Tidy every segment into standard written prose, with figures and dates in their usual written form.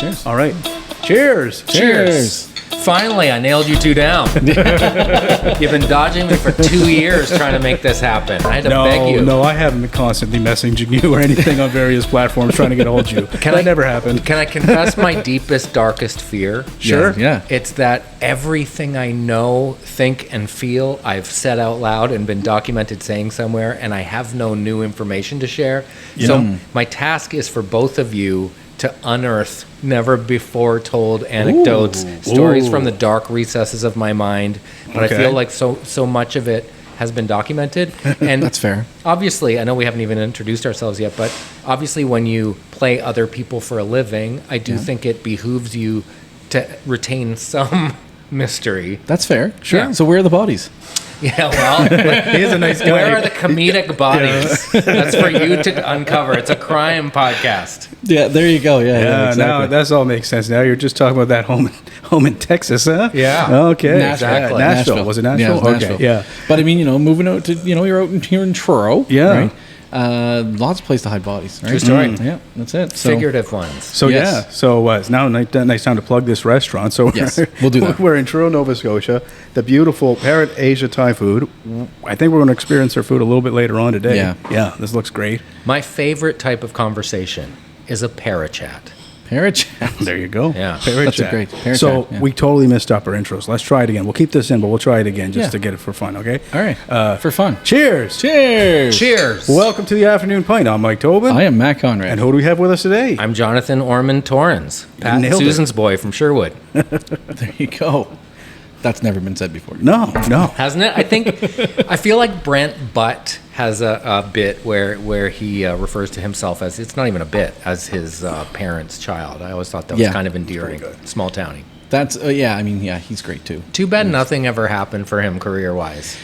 Cheers. All right. Cheers. Cheers. Finally, I nailed you two down. You've been dodging me for 2 years trying to make this happen. I had to beg you. No, I haven't been constantly messaging you or anything on various platforms trying to get a hold of you. That never happened. Can I confess my deepest, darkest fear? Sure. Yeah. It's that everything I know, think, and feel, I've said out loud and been documented saying somewhere, and I have no new information to share. So my task is for both of you to unearth never before told anecdotes, stories from the dark recesses of my mind. But I feel like so much of it has been documented. And That's fair. Obviously, I know we haven't even introduced ourselves yet, but obviously when you play other people for a living, I do think it behooves you to retain some mystery. That's fair. Sure. Yeah. So where are the bodies? Yeah, well, He is a nice guy. where are the comedic bodies? That's for you to uncover. It's a crime podcast. Yeah, there you go. Yeah, Yeah, exactly. now that all makes sense. Now you're just talking about that home in Texas, huh? Yeah. Okay. Exactly. Nashville. Was it Nashville? Yeah, it was Okay. Nashville. Yeah. But I mean, moving out to, you're out here in Truro. Yeah. Right? Lots of place to hide bodies. Right? True story. Yeah, that's it. So, Figurative ones. So Yes. it's now a nice time to plug this restaurant. So Yes, we'll do that. We're in Truro, Nova Scotia. The beautiful Parrot Asia Thai food. I think we're going to experience their food a little bit later on today. Yeah. This looks great. My favorite type of conversation is a parachat. Parrot. There you go. Yeah. Parrot That's a chat. great parrot So chat, yeah. we totally missed up our intros. Let's try it again. We'll keep this in, but we'll try it again just Yeah. to get it for fun. Okay. All right. For fun. Cheers. Cheers. Cheers. Welcome to the Afternoon Pint. I'm Mike Tobin. I am Matt Conrad. And who do we have with us today? I'm Jonathan Ormond Torrens, Pat and nailed it. Susan's boy from Sherwood. There you go. That's never been said before. No. Hasn't it? I feel like Brent Butt has a bit where he refers to himself as, it's not even a bit, as his parents' child. I always thought that was Yeah. kind of endearing. Small towny. That's he's great too. Too bad nothing ever happened for him career-wise.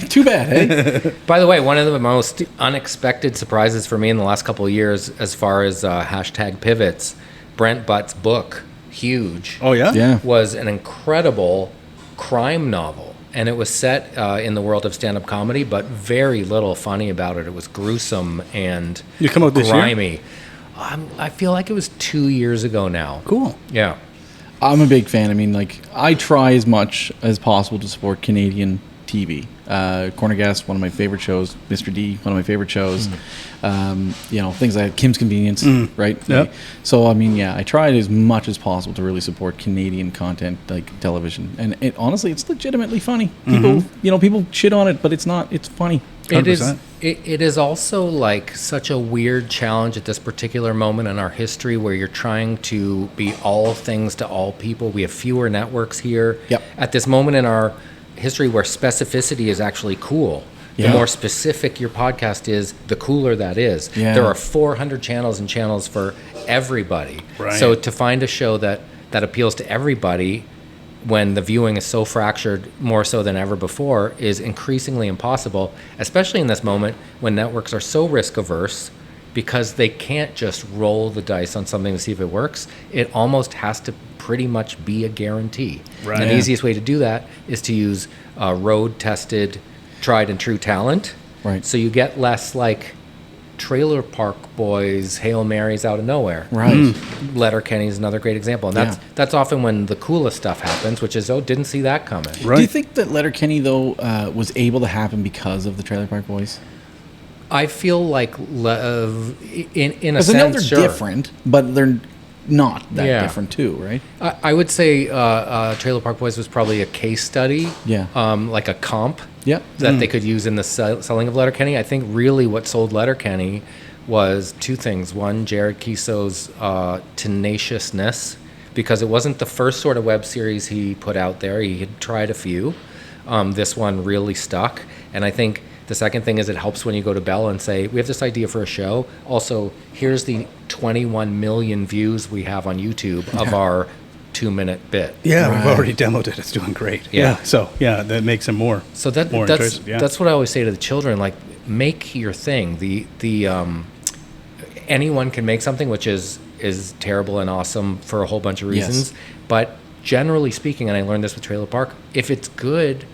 Too bad, hey? By the way, one of the most unexpected surprises for me in the last couple of years, as far as hashtag pivots, Brent Butt's book, Huge, Oh yeah. Yeah. was an incredible crime novel. And it was set in the world of stand-up comedy, but very little funny about it. It was gruesome and You come out this year? grimy. I feel like it was 2 years ago now. Cool. Yeah. I'm a big fan. I mean, I try as much as possible to support Canadian TV. Corner Gas, one of my favorite shows. Mr. D, one of my favorite shows. Things like Kim's Convenience, right? Yep. So, I mean, I tried as much as possible to really support Canadian content, like television. And honestly, it's legitimately funny. People shit on it, but it's not. It's funny. It is. 100%. It is also like such a weird challenge at this particular moment in our history, where you're trying to be all things to all people. We have fewer networks here. Yep. At this moment in our history, where specificity is actually cool. Yeah. The more specific your podcast is, the cooler that is. Yeah. There are 400 channels and channels for everybody. Right. So to find a show that appeals to everybody, when the viewing is so fractured more so than ever before, is increasingly impossible, especially in this moment when networks are so risk averse because they can't just roll the dice on something to see if it works. It almost has to pretty much be a guarantee. Right. And the Yeah. easiest way to do that is to use road tested, tried and true talent. Right. So you get less like Trailer Park Boys, Hail Marys out of nowhere. Right. Letterkenny is another great example. And that's often when the coolest stuff happens, which is, didn't see that coming. Right. Do you think that Letterkenny, though, was able to happen because of the Trailer Park Boys? I feel like, in a Because I know sense, they're different, but they're not that Yeah. different too, right? I would say Trailer Park Boys was probably a case study, Yeah. like a comp Yep. that they could use in the selling of Letterkenny. I think really what sold Letterkenny was two things. One, Jared Kiso's tenaciousness, because it wasn't the first sort of web series he put out there. He had tried a few. This one really stuck. And I think the second thing is it helps when you go to Bell and say, we have this idea for a show. Also, here's the 21 million views we have on YouTube of our 2-minute bit. Yeah, Right. we've already demoed it. It's doing great. Yeah. So that makes him more. So more that's interested, yeah. that's what I always say to the children. Like, make your thing. Anyone can make something, which is terrible and awesome for a whole bunch of Yes. reasons. But generally speaking, and I learned this with Trailer Park, if it's good,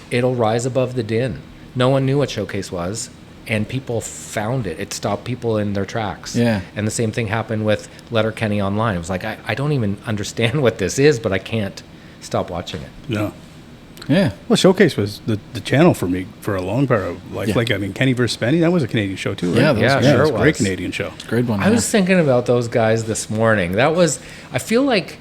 it'll rise above the din. No one knew what Showcase was. and people found it. It stopped people in their tracks. Yeah. And the same thing happened with Letterkenny Online. It was like, I don't even understand what this is, but I can't stop watching it. Yeah. Yeah. Well, Showcase was the channel for me for a long part of life. Yeah. Like, I mean, Kenny versus Spenny, that was a Canadian show too, right? Yeah, that was- Yeah, it was sure a great was. Canadian show. Great one. I was thinking about those guys this morning. I feel like,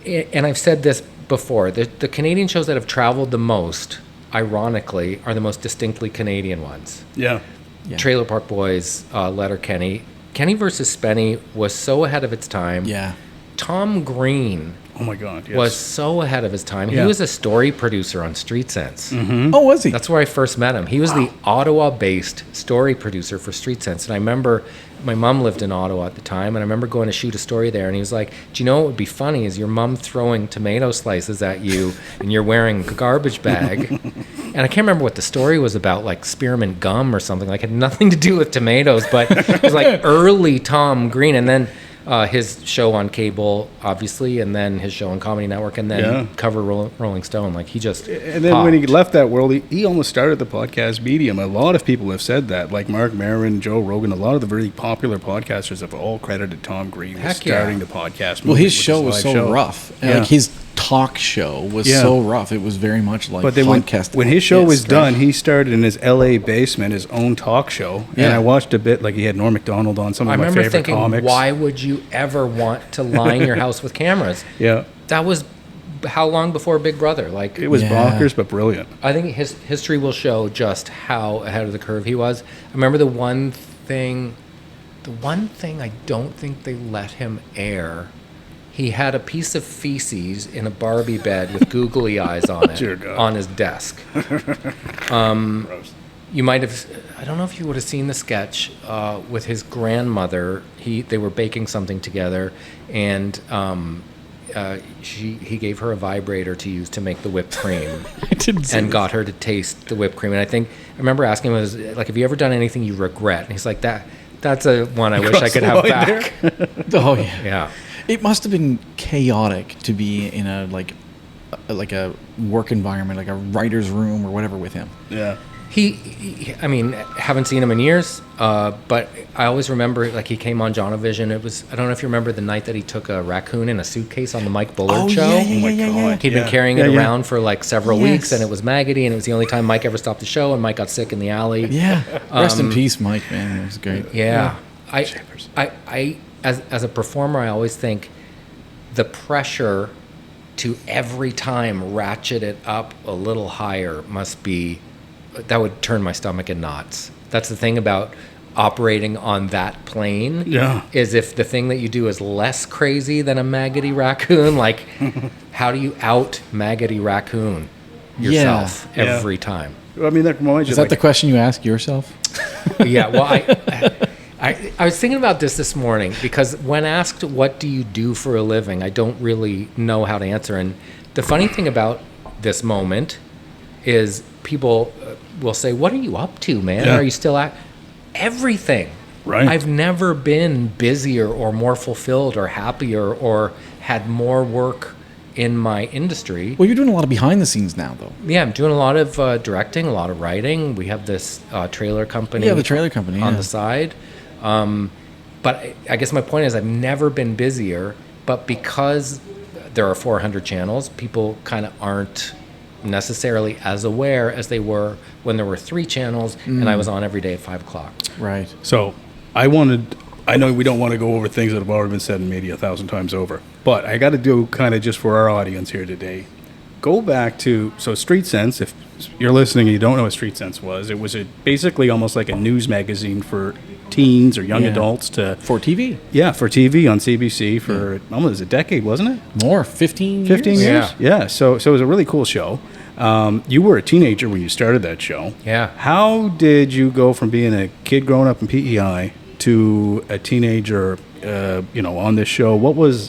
and I've said this before, the Canadian shows that have traveled the most, ironically, are the most distinctly Canadian ones. Yeah. Yeah. Trailer Park Boys, Letterkenny. Kenny versus Spenny was so ahead of its time. Yeah. Tom Green Oh my God. Yes. was so ahead of his time. He Yeah. was a story producer on Street Sense. Oh, was he? That's where I first met him. He was the Ottawa-based story producer for Street Sense. And I remember my mom lived in Ottawa at the time, and I remember going to shoot a story there, and he was like, do you know what would be funny is your mom throwing tomato slices at you, and you're wearing a garbage bag. And I can't remember what the story was about, like spearmint gum or something. Like, it had nothing to do with tomatoes, but it was like early Tom Green. And then his show on cable, obviously, and then his show on Comedy Network, and then Yeah. cover Rolling Stone. Like, he just And then when he popped. left that world, he almost started the podcast medium. A lot of people have said that, like Mark Maron, Joe Rogan. A lot of the very popular podcasters have all credited Tom Green with Heck yeah. starting the podcast. Well, movement his with show was live so show. rough. Yeah. Like his talk show was Yeah. so rough. It was very much like But then podcast. when his show Yeah, was stuff. done, he started in his L.A. basement, his own talk show. And Yeah. I watched a bit, like he had Norm Macdonald on some I of my remember favorite thinking, comics. why would you ever want to line your house with cameras? Yeah. That was how long before Big Brother? Like, It was Yeah. bonkers, but brilliant. I think his history will show just how ahead of the curve he was. I remember the one thing I don't think they let him air. He had a piece of feces in a Barbie bed with googly eyes on it Dear God. on his desk. Gross. You might have, I don't know if you would have seen the sketch with his grandmother. They were baking something together, and he gave her a vibrator to use to make the whipped cream, I didn't see and this. got her to taste the whipped cream. And I remember asking him, was like, have you ever done anything you regret? And he's like, that's a one I wish I Cross could the have line back. Oh yeah. Yeah. It must have been chaotic to be in a like a work environment, like a writer's room or whatever with him. Yeah. I mean, haven't seen him in years, but I always remember, like, he came on Jonavision. It was, I don't know if you remember the night that he took a raccoon in a suitcase on the Mike Bullard show. Yeah, Oh my yeah, yeah, God. He'd been Yeah. carrying Yeah, it yeah. around for like several Yes. weeks, and it was maggoty, and it was the only time Mike ever stopped the show, and Mike got sick in the alley. Yeah. Rest in peace, Mike. Man, it was great. Yeah. Chambers. I as a performer, I always think the pressure to every time ratchet it up a little higher must be, that would turn my stomach in knots. That's the thing about operating on that plane. Yeah. Is if the thing that you do is less crazy than a maggoty raccoon, like how do you out maggoty raccoon yourself Yeah. every time? I mean, that reminds you Is that like, the question you ask yourself? Yeah, well, I was thinking about this morning because when asked, what do you do for a living, I don't really know how to answer. And the funny thing about this moment is people will say, what are you up to, man? Yeah. Are you still at everything? Right. I've never been busier or more fulfilled or happier or had more work in my industry. Well, you're doing a lot of behind the scenes now, though. Yeah, I'm doing a lot of directing, a lot of writing. We have this trailer company. Yeah, the trailer company, on yeah. the side. But I guess my point is I've never been busier. But because there are 400 channels, people kind of aren't necessarily as aware as they were when there were 3 channels and I was on every day at 5 o'clock. Right. So I know we don't want to go over things that have already been said maybe 1,000 times over, but I got to do kind of just for our audience here today. Go back to, so Street Sense, if you're listening and you don't know what Street Sense was, it was basically almost like a news magazine for teens or young Yeah. adults For TV. for TV on CBC for almost a decade, wasn't it? More. 15 15 years? years? Yeah. So it was a really cool show. You were a teenager when you started that show. Yeah. How did you go from being a kid growing up in PEI to a teenager, on this show?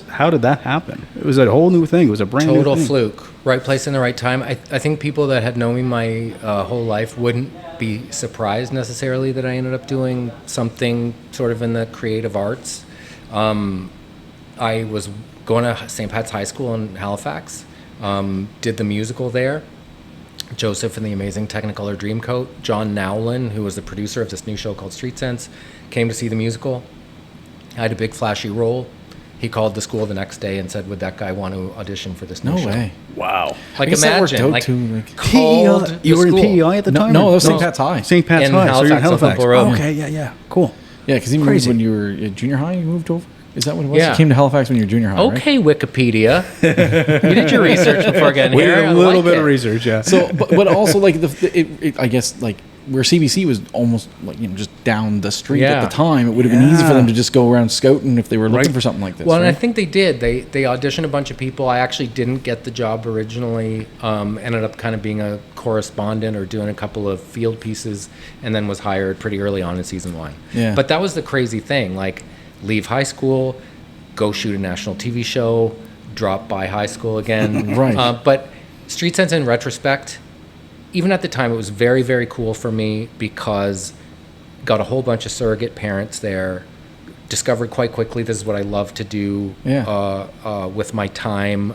How did that happen? It was a whole new thing. It was a brand new Total thing. fluke. Right place in the right time. I think people that had known me my whole life wouldn't be surprised necessarily that I ended up doing something sort of in the creative arts. I was going to St. Pat's High School in Halifax, did the musical there, Joseph and the Amazing Technicolor Dreamcoat. John Nowlin, who was the producer of this new show called Street Sense, came to see the musical. I had a big flashy role. He called the school the next day and said, would that guy want to audition for this new No show? way. Wow. Like, I guess that worked imagine, out like, too, like- called the You were in school. PEI at the time? No, or- that was St. Pat's High. St. Pat's In High. So you're in Halifax on Halifax. Temple Road. Okay, yeah. Cool. Yeah, because he moved Crazy. when you were in junior high. You moved over. Is that what it was? Yeah. You came to Halifax when you were junior high, right? Okay, Wikipedia. You did your research before getting We here. did I a little like bit it. of research, yeah. So, but also like I guess like where CBC was almost like just down the street Yeah. at the time, it would have been easy for Yeah. them to just go around scouting if they were looking Right. for something like this. Well, and I right? think they did. They auditioned a bunch of people. I actually didn't get the job originally. Ended up kind of being a correspondent or doing a couple of field pieces, and then was hired pretty early on in season 1. Yeah. But that was the crazy thing. Like, leave high school, go shoot a national TV show, drop by high school again. Right. But Street Sense, in retrospect, even at the time, it was very, very cool for me because got a whole bunch of surrogate parents there. Discovered quite quickly this is what I love to do with my time.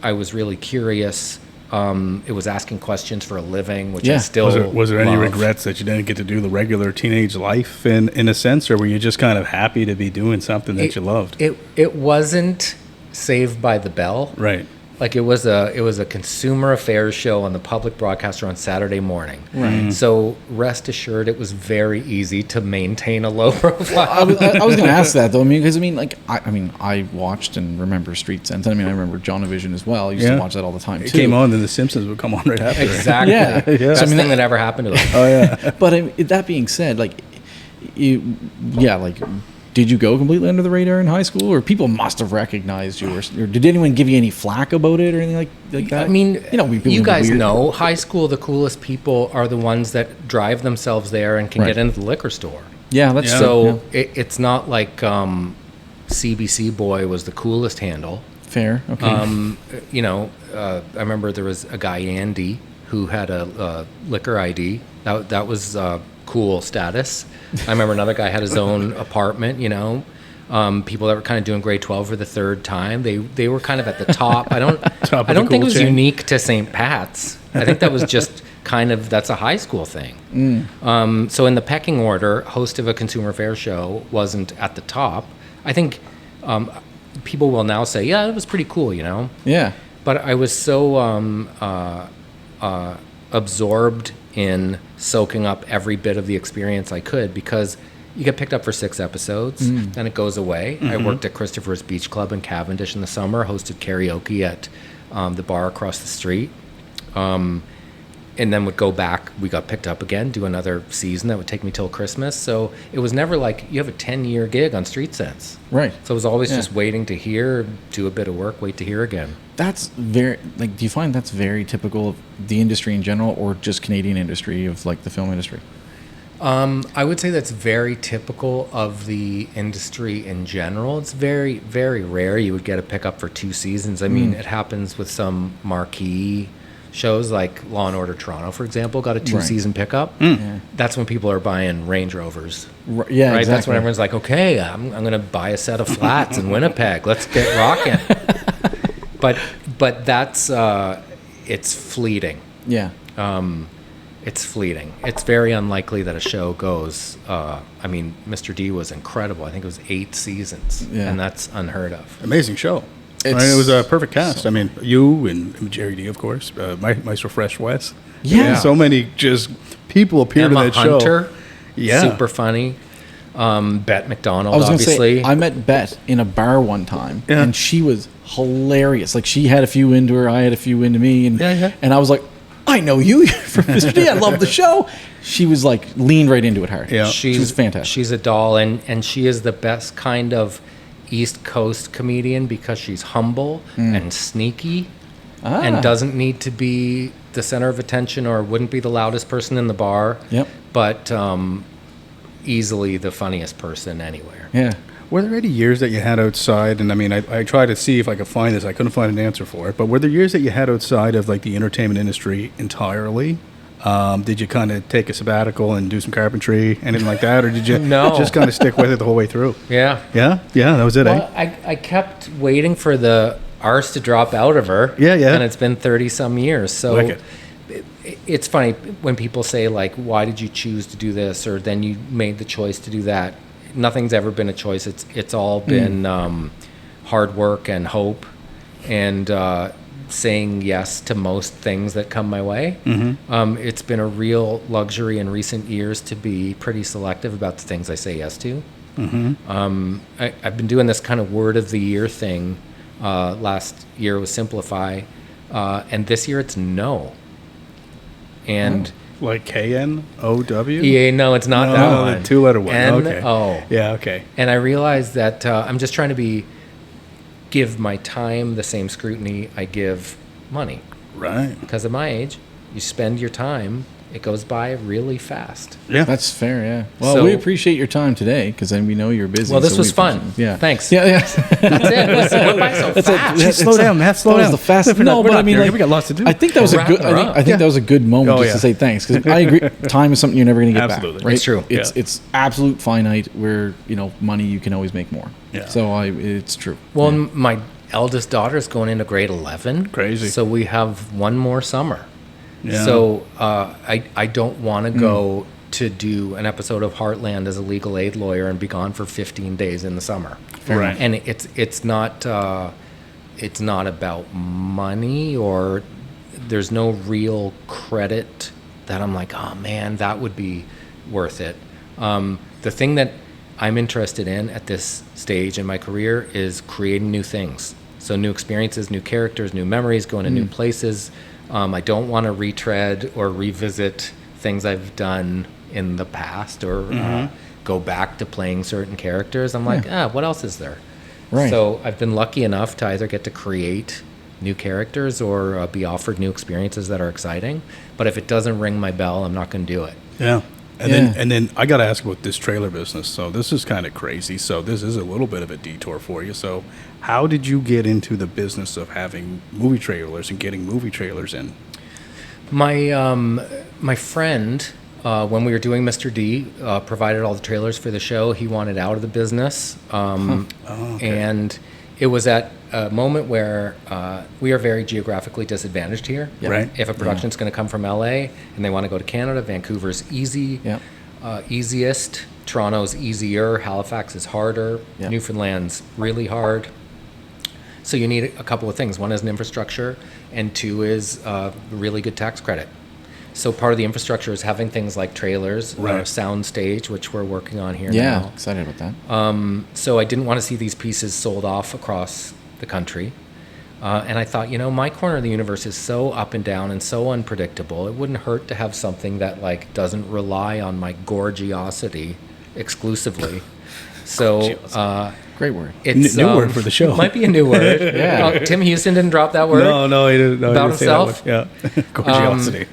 I was really curious. It was asking questions for a living, which I Yeah. still Was there any love. regrets that you didn't get to do the regular teenage life in a sense, or were you just kind of happy to be doing something that you loved? It wasn't Saved by the Bell. Right. Like, it was a consumer affairs show on the public broadcaster on Saturday morning. Right. So rest assured, it was very easy to maintain a low profile. I was going to ask that though. I mean, because I watched and remember Street Sense. I mean, I remember Jonavision as well. I used to watch that all the time too. It came on, then The Simpsons would come on right after. Exactly. Yeah. Best So, I mean, thing that ever happened to them. Oh yeah. But that being said, like, did you go completely under the radar in high school, or people must have recognized you, or did anyone give you any flack about it or anything like that? I mean, people you can be guys weird. know, high school, the coolest people are the ones that drive themselves there and can Right. get into the liquor store. Yeah, that's So it's not like CBC Boy was the coolest handle. fair. Okay. I remember there was a guy, Andy, who had a liquor ID. That was cool status. I remember another guy had his own apartment, people that were kind of doing grade 12 for the third time. They were kind of at the top. I don't Top of I don't the think it cool was chain. unique to St. Pat's. I think that was just that's a high school thing. So in the pecking order, host of a consumer affairs show wasn't at the top. I think people will now say, yeah, it was pretty cool, yeah. But I was so absorbed in soaking up every bit of the experience I could, because you get picked up for 6 episodes, then it goes away. I worked at Christopher's Beach Club in Cavendish in the summer, hosted karaoke at the bar across the street, and then would go back. We got picked up again, do another season that would take me till Christmas. So it was never like you have a 10-year gig on Street Sense. Right. So it was always Yeah. just waiting to hear, do a bit of work, wait to hear again. That's very do you find that's very typical of the industry in general, or just Canadian industry of like the film industry? I would say that's very typical of the industry in general. It's very, very rare you would get a pickup for 2 seasons. I mean, it happens with some marquee shows like Law and Order Toronto, for example, got a 2-season pickup. Yeah. That's when people are buying Range Rovers. Yeah, Right? exactly. That's when everyone's like, okay, I'm going to buy a set of flats in Winnipeg. Let's get rocking. But that's, it's fleeting. Yeah. It's fleeting. It's very unlikely that a show goes. Mr. D was incredible. I think it was 8 seasons, Yeah. and that's unheard of. Amazing show. It's It was a perfect cast. I mean, you and Jerry D, of course, Maestro Fresh West. Yeah. So many just people appeared in Emma that show. Hunter, Yeah. super funny. Bette McDonald, I was going to obviously. say, I met Bette in a bar one time, Yeah. and she was hilarious. Like, she had a few into her, I had a few into me, and and I was like, I know you from Mr. D. I love the show. She was like leaned right into it hard. Yeah. She was fantastic. She's a doll, and she is the best kind of East Coast comedian because she's humble and sneaky and doesn't need to be the center of attention or wouldn't be the loudest person in the bar. Yep. But easily the funniest person anywhere. Yeah. Were there any years that you had outside, and I mean, I tried to see if I could find this, I couldn't find an answer for it, but were there years that you had outside of like the entertainment industry entirely? Did you kind of take a sabbatical and do some carpentry, anything like that, or did you No. just kind of stick with it the whole way through? Yeah. Yeah, that was it, Well, eh? I kept waiting for the arse to drop out of her. Yeah. And it's been 30 some years. So Wicked. it's funny when people say like, why did you choose to do this, or then you made the choice to do that. Nothing's ever been a choice. It's all been hard work and hope, and saying yes to most things that come my way. It's been a real luxury in recent years to be pretty selective about the things I say yes to. I've been doing this kind of word of the year thing. Last year was simplify, and this year it's no. And Like KNOW? yeah, no, it's not that No, one. the two-letter one. Okay. N-O. Yeah, okay. And I realized that I'm just trying to give my time the same scrutiny I give money. Right. Because at my age, you spend your time, it goes by really fast. Yeah. That's fair, yeah. Well, So- we appreciate your time today because we know you're busy. Well, this so was we fun. appreciate- Yeah. Thanks. Yeah, yeah. That's it. It went by so fast. Jeez, slow down, Matt. Slow that down. was the fast. We're not- No, we're but not I mean, there. like, We got lots to do. I think that was a Wrap good. her I up. think that was a good moment Oh, just to say thanks because I agree. Time is something you're never going to get Absolutely. back. Right? It's true. It's absolute finite. Where money you can always make more. Yeah. So it's true. Well, my eldest daughter's going into grade 11. Crazy. So we have one more summer. Yeah. So I don't want to go to do an episode of Heartland as a legal aid lawyer and be gone for 15 days in the summer. Right. And it's not about money, or there's no real credit that I'm like, oh man, that would be worth it. The thing that I'm interested in at this stage in my career is creating new things. So new experiences, new characters, new memories, going to new places. I don't want to retread or revisit things I've done in the past, or go back to playing certain characters. I'm like, what else is there? Right. So I've been lucky enough to either get to create new characters or be offered new experiences that are exciting. But if it doesn't ring my bell, I'm not going to do it. Yeah. And Yeah. then I got to ask about this trailer business. So this is kind of crazy. So this is a little bit of a detour for you. So how did you get into the business of having movie trailers and getting movie trailers in? My friend, when we were doing Mr. D, provided all the trailers for the show. He wanted out of the business, and it was at a moment where we are very geographically disadvantaged here. Yeah. Right. If a production's going to come from LA and they want to go to Canada, Vancouver's easy, Yeah. easiest. Toronto's easier. Halifax is harder. Yeah. Newfoundland's really hard. So you need a couple of things. One is an infrastructure, and two is a really good tax credit. So part of the infrastructure is having things like trailers, Right. sound stage, which we're working on here Yeah. now. Excited about that. So I didn't want to see these pieces sold off across the country. And I thought, my corner of the universe is so up and down and so unpredictable. It wouldn't hurt to have something that doesn't rely on my gorgiosity exclusively. So Great word. it's New word for the show. Might be a new word. Yeah. Tim Houston didn't drop that word. No, he didn't. No, About he didn't say that himself? one. Yeah. Gorgiosity.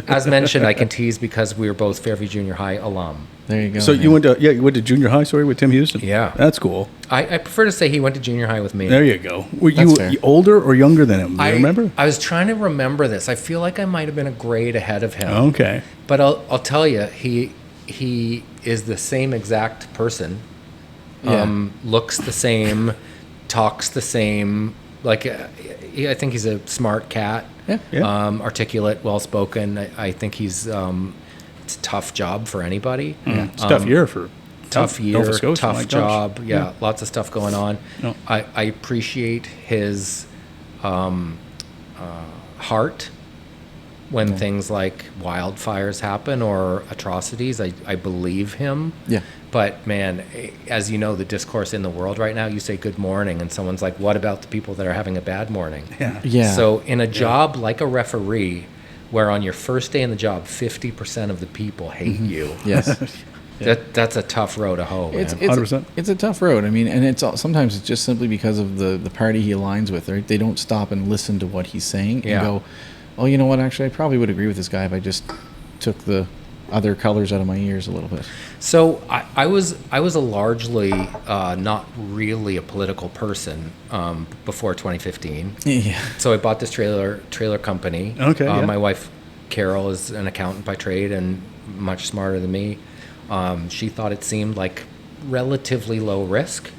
As mentioned, I can tease because we were both Fairview Junior High alum. There you go. So you went to junior high, sorry, with Tim Houston? Yeah. That's cool. I prefer to say he went to junior high with me. There you go. Were That's you fair. older or younger than him? Do you remember? I was trying to remember this. I feel like I might have been a grade ahead of him. Okay. But I'll tell you, he is the same exact person. Yeah. Looks the same, talks the same. I think he's a smart cat. Yeah. Yeah. Articulate, well spoken. I think he's it's a tough job for anybody. It's a tough year for Tough year, Nova Scotia, my tough gosh. job. Yeah, lots of stuff going on. No. I appreciate his heart when things like wildfires happen or atrocities. I believe him. Yeah. But man, as you know, the discourse in the world right now, you say good morning and someone's like, what about the people that are having a bad morning? Yeah. Yeah. So in a job like a referee, where on your first day in the job, 50% of the people hate you, Yes. that's a tough row to hoe, man. It's 100%. it's a tough road. I mean, and sometimes it's just simply because of the party he aligns with. Right? They don't stop and listen to what he's saying Yeah. and go, "Oh, you know what? Actually, I probably would agree with this guy if I just took the other colors out of my ears a little bit." So I was a largely not really a political person before 2015. Yeah. So I bought this trailer company. Okay, yeah. My wife Carol is an accountant by trade and much smarter than me. She thought it seemed like relatively low risk.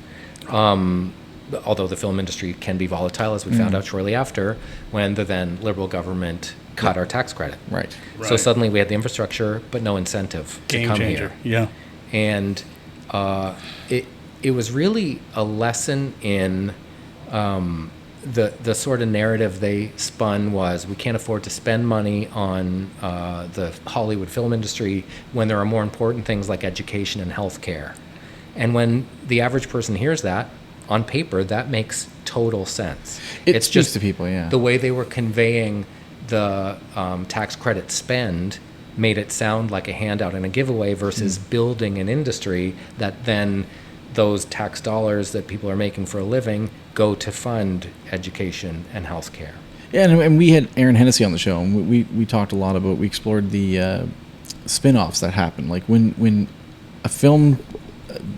although the film industry can be volatile, as we found out shortly after, when the then Liberal government cut our tax credit. Right. So suddenly we had the infrastructure, but no incentive to Game come changer. here. Yeah. And it was really a lesson in the sort of narrative they spun was we can't afford to spend money on the Hollywood film industry when there are more important things like education and healthcare. And when the average person hears that, on paper, that makes total sense. It speaks to people, yeah. The way they were conveying the tax credit spend made it sound like a handout and a giveaway versus building an industry that then those tax dollars that people are making for a living go to fund education and healthcare. Yeah, and we had Aaron Hennessy on the show, and we talked a lot about, we explored the spin-offs that happen. Like when a film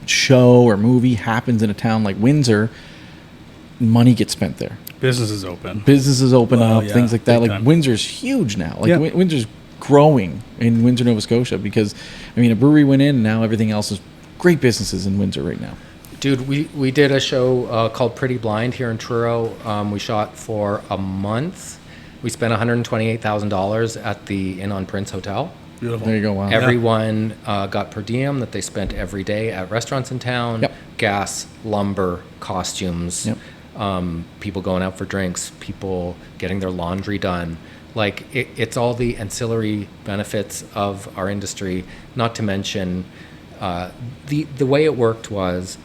show or movie happens in a town like Windsor, money gets spent there. Businesses open. Businesses open up, yeah, things like that. big Like time. Windsor's huge now. Like Yeah. Windsor's growing in Windsor, Nova Scotia, because I mean a brewery went in, and now everything else is great businesses in Windsor right now. Dude, we did a show called Pretty Blind here in Truro. We shot for a month. We spent $128,000 at the Inn on Prince Hotel. Beautiful. There you go. Wow. Everyone got per diem that they spent every day at restaurants in town. Yep. Gas, lumber, costumes, Yep. people going out for drinks, people getting their laundry done. Like it's all the ancillary benefits of our industry. Not to mention the way it worked was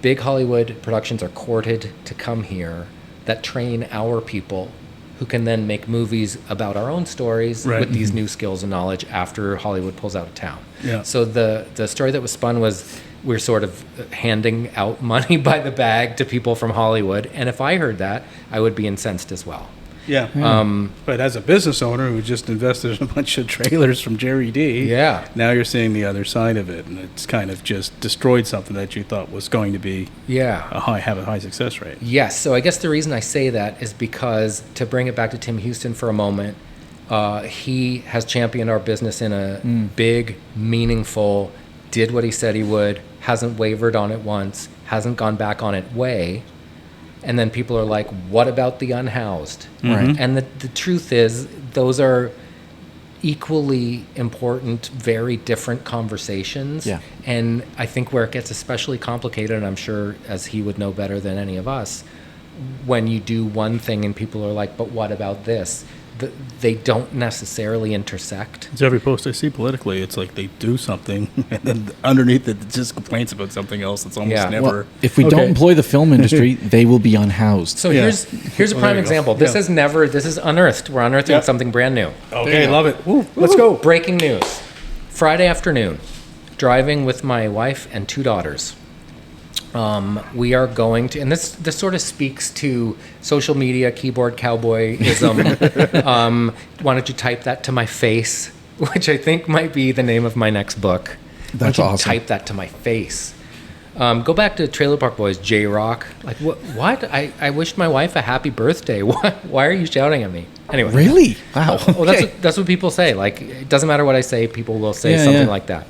big Hollywood productions are courted to come here that train our people who can then make movies about our own stories Right. with these new skills and knowledge after Hollywood pulls out of town. Yeah. So the story that was spun was we're sort of handing out money by the bag to people from Hollywood. And if I heard that, I would be incensed as well. Yeah. But as a business owner who just invested in a bunch of trailers from Jerry D, Yeah. now you're seeing the other side of it, and it's kind of just destroyed something that you thought was going to be Yeah. have a high success rate. Yes. So I guess the reason I say that is because, to bring it back to Tim Houston for a moment, he has championed our business in a big, meaningful, did what he said he would, hasn't wavered on it once, hasn't gone back on it way. And then people are like, what about the unhoused? Right. And the truth is, those are equally important, very different conversations. Yeah. And I think where it gets especially complicated, and I'm sure as he would know better than any of us, when you do one thing and people are like, but what about this? They don't necessarily intersect. It's every post I see politically, it's like they do something, and then underneath it, it's just complaints about something else. It's almost Yeah. never. Well, if we don't employ the film industry, they will be unhoused. So Yeah. here's a Well, prime there you go. example. This Yeah. this is unearthed. We're unearthing Yeah. something brand new. Okay, love it. Woo, let's go. Breaking news. Friday afternoon, driving with my wife and 2 daughters. We are going to, and this sort of speaks to social media, keyboard cowboyism. Why don't you type that to my face, which I think might be the name of my next book. Why That's don't you awesome. Type that to my face. Go back to Trailer Park Boys, J-Rock. Like, what? I wished my wife a happy birthday. Why are you shouting at me? Anyway. Really? Wow. Well, Okay. that's what people say. Like, it doesn't matter what I say, people will say Yeah, something yeah. like that.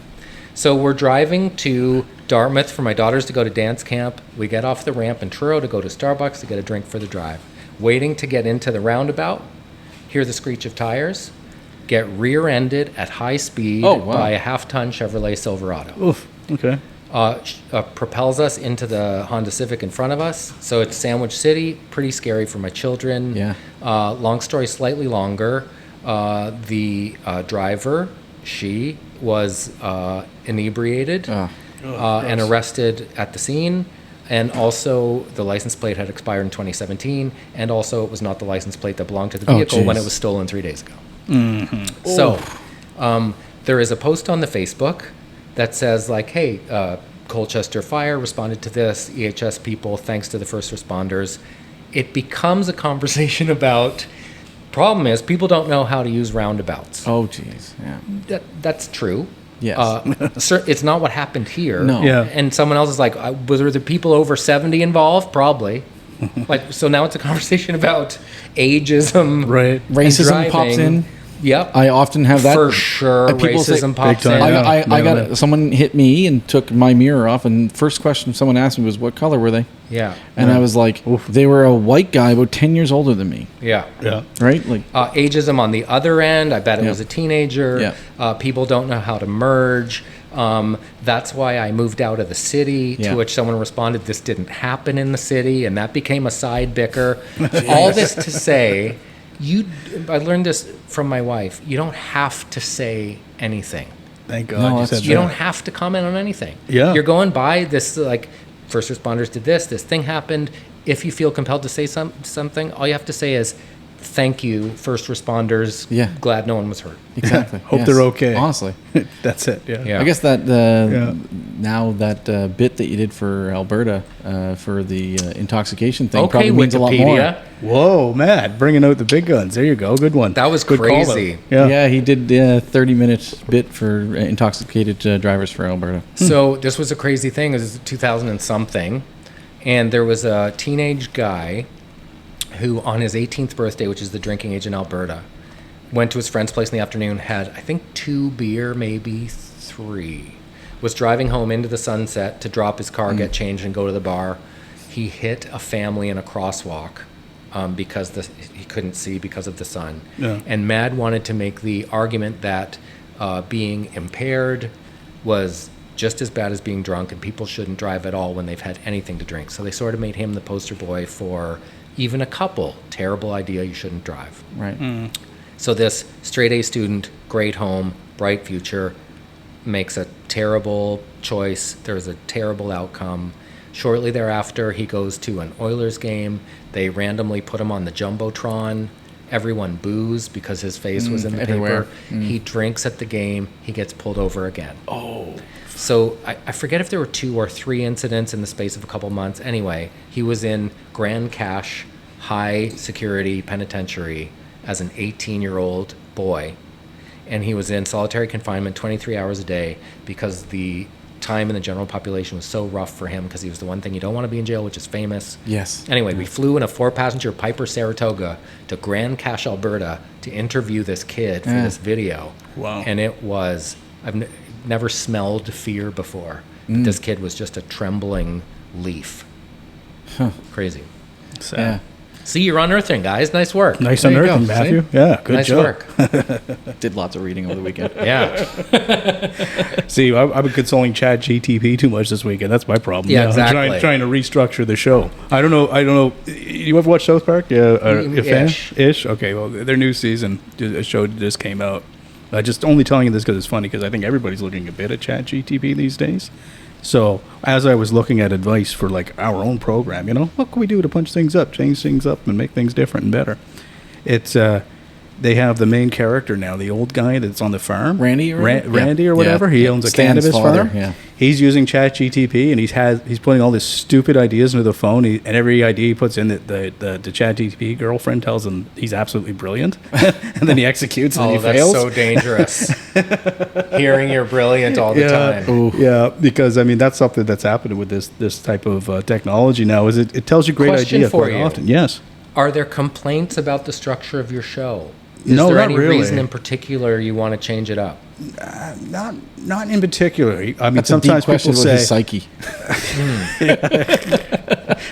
So we're driving to Dartmouth for my daughters to go to dance camp. We get off the ramp in Truro to go to Starbucks to get a drink for the drive. Waiting to get into the roundabout, hear the screech of tires, get rear-ended at high speed Oh, wow. by a half-ton Chevrolet Silverado. Oof. Okay. Propels us into the Honda Civic in front of us. So it's Sandwich City, pretty scary for my children. Yeah. Long story, slightly longer. The driver, she was inebriated and arrested at the scene. And also, the license plate had expired in 2017. And also, it was not the license plate that belonged to the vehicle when jeez. it was stolen 3 days ago. So, there is a post on the Facebook that says, like, hey, Colchester Fire responded to this, EHS people, thanks to the first responders. It becomes a conversation about, problem is, people don't know how to use roundabouts. Oh, jeez. Yeah. That's true. Yes. It's not what happened here. No. Yeah. And someone else is like, was there the people over 70 involved? Probably. Like, so now it's a conversation about ageism. Right. and Racism driving. pops in. Yep. I often have that. For sure, and people say- racism pops Big in. time. I Yeah, got someone hit me and took my mirror off, and first question someone asked me was, "What color were they?" Yeah. And I was like, "They were a white guy about 10 years older than me." Yeah. Yeah. Right? Like, Ageism on the other end. I bet it Yeah. was a teenager. Yeah. People don't know how to merge. That's why I moved out of the city, Yeah. to which someone responded, this didn't happen in the city, and that became a side bicker. All this to say, I learned this from my wife, you don't have to say anything. Thank God No, you that's said You that. don't have to comment on anything. Yeah. You're going by this, like, first responders did this thing happened. If you feel compelled to say something, all you have to say is, thank you, first responders. Yeah. Glad no one was hurt. exactly. Hope Yes. they're okay. Honestly. That's it. Yeah. Yeah. I guess that Yeah. now that bit that you did for Alberta for the intoxication thing Okay, probably means a lot more. Wikipedia. Whoa, Matt, bringing out the big guns. There you go. Good one. That was Good call, though. crazy. Yeah. Yeah, he did 30-minute bit for intoxicated drivers for Alberta. So this was a crazy thing. It was 2000 and something, and there was a teenage guy who, on his 18th birthday, which is the drinking age in Alberta, went to his friend's place in the afternoon, had, I think, 2 beer, maybe 3, was driving home into the sunset to drop his car, get changed, and go to the bar. He hit a family in a crosswalk because he couldn't see because of the sun. Yeah. And Mad wanted to make the argument that being impaired was just as bad as being drunk, and people shouldn't drive at all when they've had anything to drink. So they sort of made him the poster boy for even a couple. Terrible idea, you shouldn't drive. Right. So this straight A student, great home, bright future, makes a terrible choice. There's a terrible outcome. Shortly thereafter, he goes to an Oilers game. They randomly put him on the Jumbotron. Everyone boos because his face was in the everywhere. paper. He drinks at the game. He gets pulled over again. Oh. So I forget if there were 2 or 3 incidents in the space of a couple months. Anyway, he was in Grand Cache high security penitentiary as an 18-year-old boy. And he was in solitary confinement 23 hours a day because the time in the general population was so rough for him because he was the one thing you don't want to be in jail, which is famous. Yes. Anyway, we flew in a 4-passenger Piper Saratoga to Grand Cache, Alberta to interview this kid for this video. Wow. And it was, I've never smelled fear before. This kid was just a trembling leaf. Crazy. Sad. Yeah. See, you're unearthing, guys. Nice work. Nice There you unearthing, go. Matthew. Yeah, good Nice job. work. Did lots of reading over the weekend. Yeah. See, I've been consoling Chat GTP too much this weekend. That's my problem. Yeah, I'm exactly. trying to restructure the show. I don't know. You ever watch South Park? Yeah, you a fan? Ish. Okay. Well, their new season, a show just came out. Just only telling you this because it's funny because I think everybody's looking a bit at Chat GTP these days. So as I was looking at advice for like our own program, what can we do to punch things up, change things up, and make things different and better? It's they have the main character now, the old guy that's on the farm, Randy or whatever? Randy or whatever. Yeah. He Yeah. owns a Stan's cannabis father, farm. yeah. He's using Chat GTP and he's putting all these stupid ideas into the phone. And every idea he puts in, the Chat GTP girlfriend tells him he's absolutely brilliant, and then he executes and then he that's fails. so dangerous. Hearing you're brilliant all the time. Ooh. Yeah, because I mean that's something that's happening with this type of technology now. Is it tells you great Question ideas for quite you. often? Yes. Are there complaints about the structure of your show? Is No, there not any really. reason in particular you want to change it up? Not in particular. I mean, That's a deep sometimes question people about say, his psyche.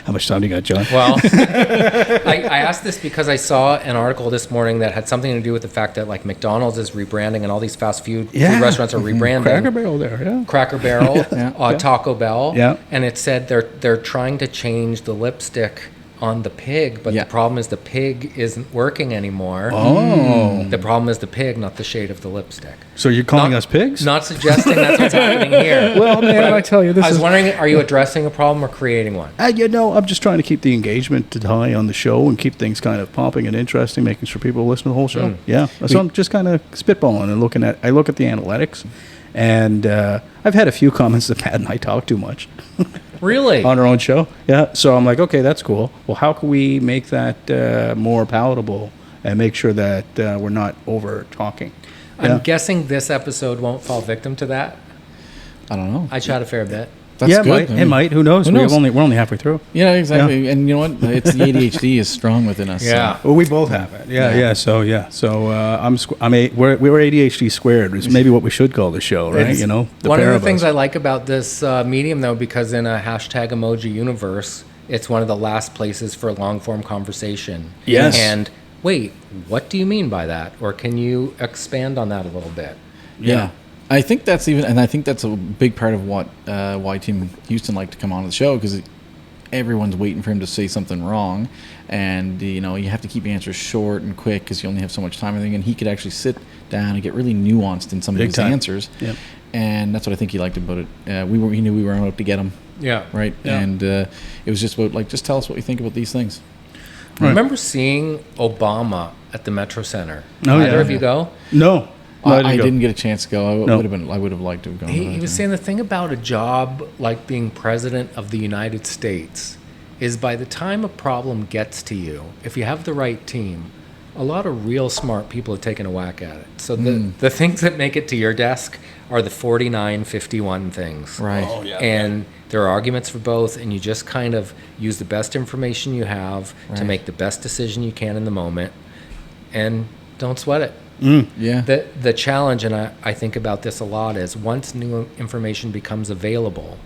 "How much time do you got, John?" Well, I asked this because I saw an article this morning that had something to do with the fact that like McDonald's is rebranding and all these fast food restaurants are rebranding. Cracker Barrel there, yeah. Cracker Barrel, Yeah. Taco Bell, Yeah. and it said they're trying to change the lipstick on the pig, but Yeah. the problem is the pig isn't working anymore. Oh, The problem is the pig, not the shade of the lipstick. so you're calling Not- us pigs? Not suggesting that's what's happening here. Well, man, I tell you, this I was is. wondering, are you addressing a problem or creating one? I'm just trying to keep the engagement high on the show and keep things kind of popping and interesting, making sure people listen to the whole show. Yeah, so I'm just kind of spitballing and I look at the analytics, and I've had a few comments that Pat and I talk too much. Really? On our own show. Yeah. So I'm like, okay, that's cool. Well, how can we make that more palatable and make sure that we're not over talking? I'm guessing this episode won't fall victim to that. I don't know. I chat a fair bit. That's yeah, good. it might. Who knows? Who knows? We're only halfway through. Yeah, exactly. And you know what? It's the ADHD is strong within us. Yeah. So. Well, we both have it. Yeah. So we're ADHD squared. Is maybe what we should call the show, right? It's You know, one of pair the things us. I like about this medium, though, because in a hashtag emoji universe, it's one of the last places for long form conversation. Yes. And wait, what do you mean by that? Or can you expand on that a little bit? Yeah. I think that's a big part of what why Tim Houston liked to come on the show, because everyone's waiting for him to say something wrong, and you know, you have to keep answers short and quick because you only have so much time. And he could actually sit down and get really nuanced in some of his answers. Yep. And that's what I think he liked about it. He knew we were out to get him. Yeah. Right. Yeah. And it was just about like, just tell us what you think about these things. I remember seeing Obama at the Metro Center. Oh, Either of you go? No. I didn't get a chance to go. I would have liked to have gone. He was saying the thing about a job like being president of the United States is by the time a problem gets to you, if you have the right team, a lot of real smart people have taken a whack at it. So the things that make it to your desk are the 49-51 things. Right. Oh, yeah. And there are arguments for both, and you just kind of use the best information you have to make the best decision you can in the moment, and don't sweat it. Yeah. The challenge, and I think about this a lot, is once new information becomes available,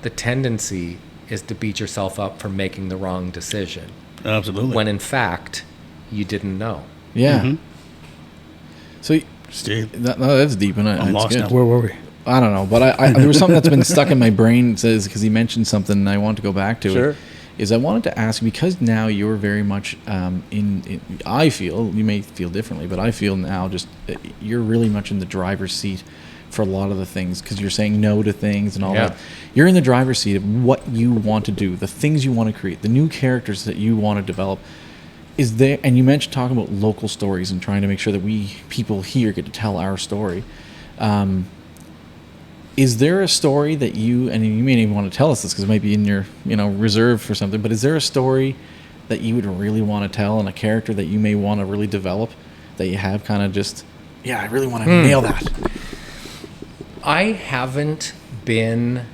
the tendency is to beat yourself up for making the wrong decision. Absolutely. When in fact, you didn't know. Yeah. Mm-hmm. So, Steve, that's deep, and I'm lost good. now. Where were we? I don't know, but I there was something that's been stuck in my brain, says, because he mentioned something and I want to go back to Sure. it. Is I wanted to ask, because now you're very much I feel, you may feel differently, but I feel now just you're really much in the driver's seat for a lot of the things, because you're saying no to things and all that. You're in the driver's seat of what you want to do, the things you want to create, the new characters that you want to develop. Is there, and you mentioned talking about local stories and trying to make sure that people here get to tell our story. Is there a story that you, and you may not even want to tell us this because it might be in your, reserve for something, but is there a story that you would really want to tell and a character that you may want to really develop that you have kind of just, I really want to nail that? I haven't been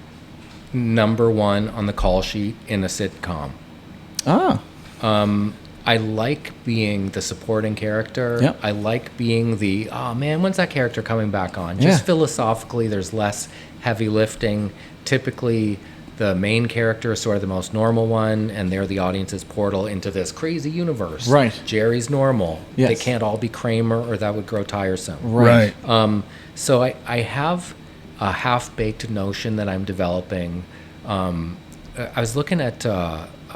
number one on the call sheet in a sitcom. I like being the supporting character. Yep. I like being the, oh man, when's that character coming back on? Just philosophically, there's less heavy lifting. Typically, the main character is sort of the most normal one, and they're the audience's portal into this crazy universe. Right. Jerry's normal. Yes. They can't all be Kramer, or that would grow tiresome. Right. So I have a half-baked notion that I'm developing. I was looking at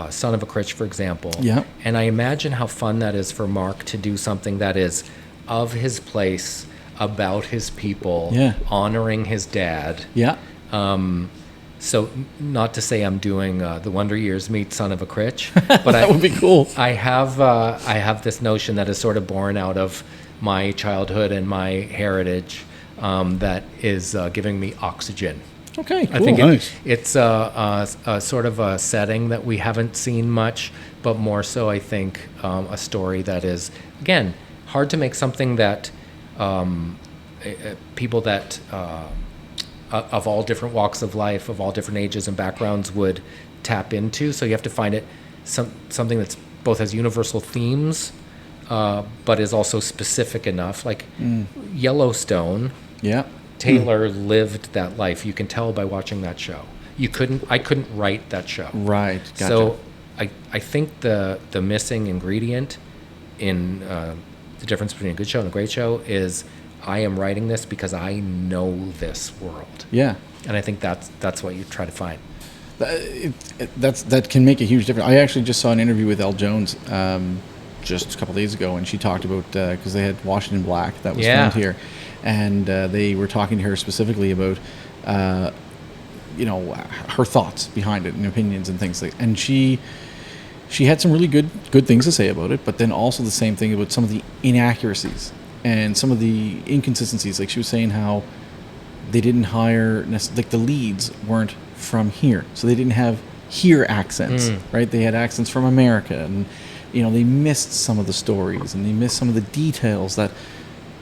Son of a Critch, for example. Yeah. And I imagine how fun that is for Mark to do something that is of his place, about his people, honoring his dad. Yeah. So not to say I'm doing The Wonder Years meet Son of a Critch, but that would be cool. I have this notion that is sort of born out of my childhood and my heritage that is giving me oxygen. Okay, cool. I think Nice. it's a sort of a setting that we haven't seen much, but more so, I think, a story that is, again, hard to make something that people that of all different walks of life, of all different ages and backgrounds would tap into. So you have to find it something that's both has universal themes, but is also specific enough. Like Yellowstone. Yeah. Taylor lived that life. You can tell by watching that show. I couldn't write that show. Right. Gotcha. So I think the missing ingredient in the difference between a good show and a great show is I am writing this because I know this world. Yeah. And I think that's what you try to find. That can make a huge difference. I actually just saw an interview with Elle Jones just a couple days ago, and she talked about, because they had Washington Black that was filmed here, and they were talking to her specifically about her thoughts behind it and opinions and things like. And she had some really good things to say about it, but then also the same thing about some of the inaccuracies and some of the inconsistencies. Like she was saying how they didn't hire, like the leads weren't from here, so they didn't have here accents, right? They had accents from America, and they missed some of the stories, and they missed some of the details that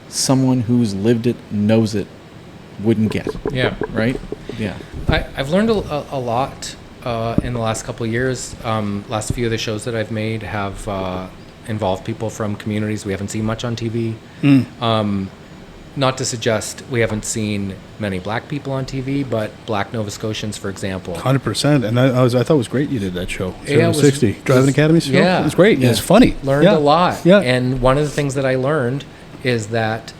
someone who's lived it, knows it, wouldn't get. Yeah. Right? Yeah. I've learned a lot in the last couple of years. Last few of the shows that I've made have involved people from communities we haven't seen much on TV. Not to suggest we haven't seen many black people on TV, but black Nova Scotians, for example. 100%. And I thought it was great you did that show. Yeah, 60 Driving Academy show. Yeah. It was great. Yeah. It was funny. Learned a lot. Yeah. And one of the things that I learned is that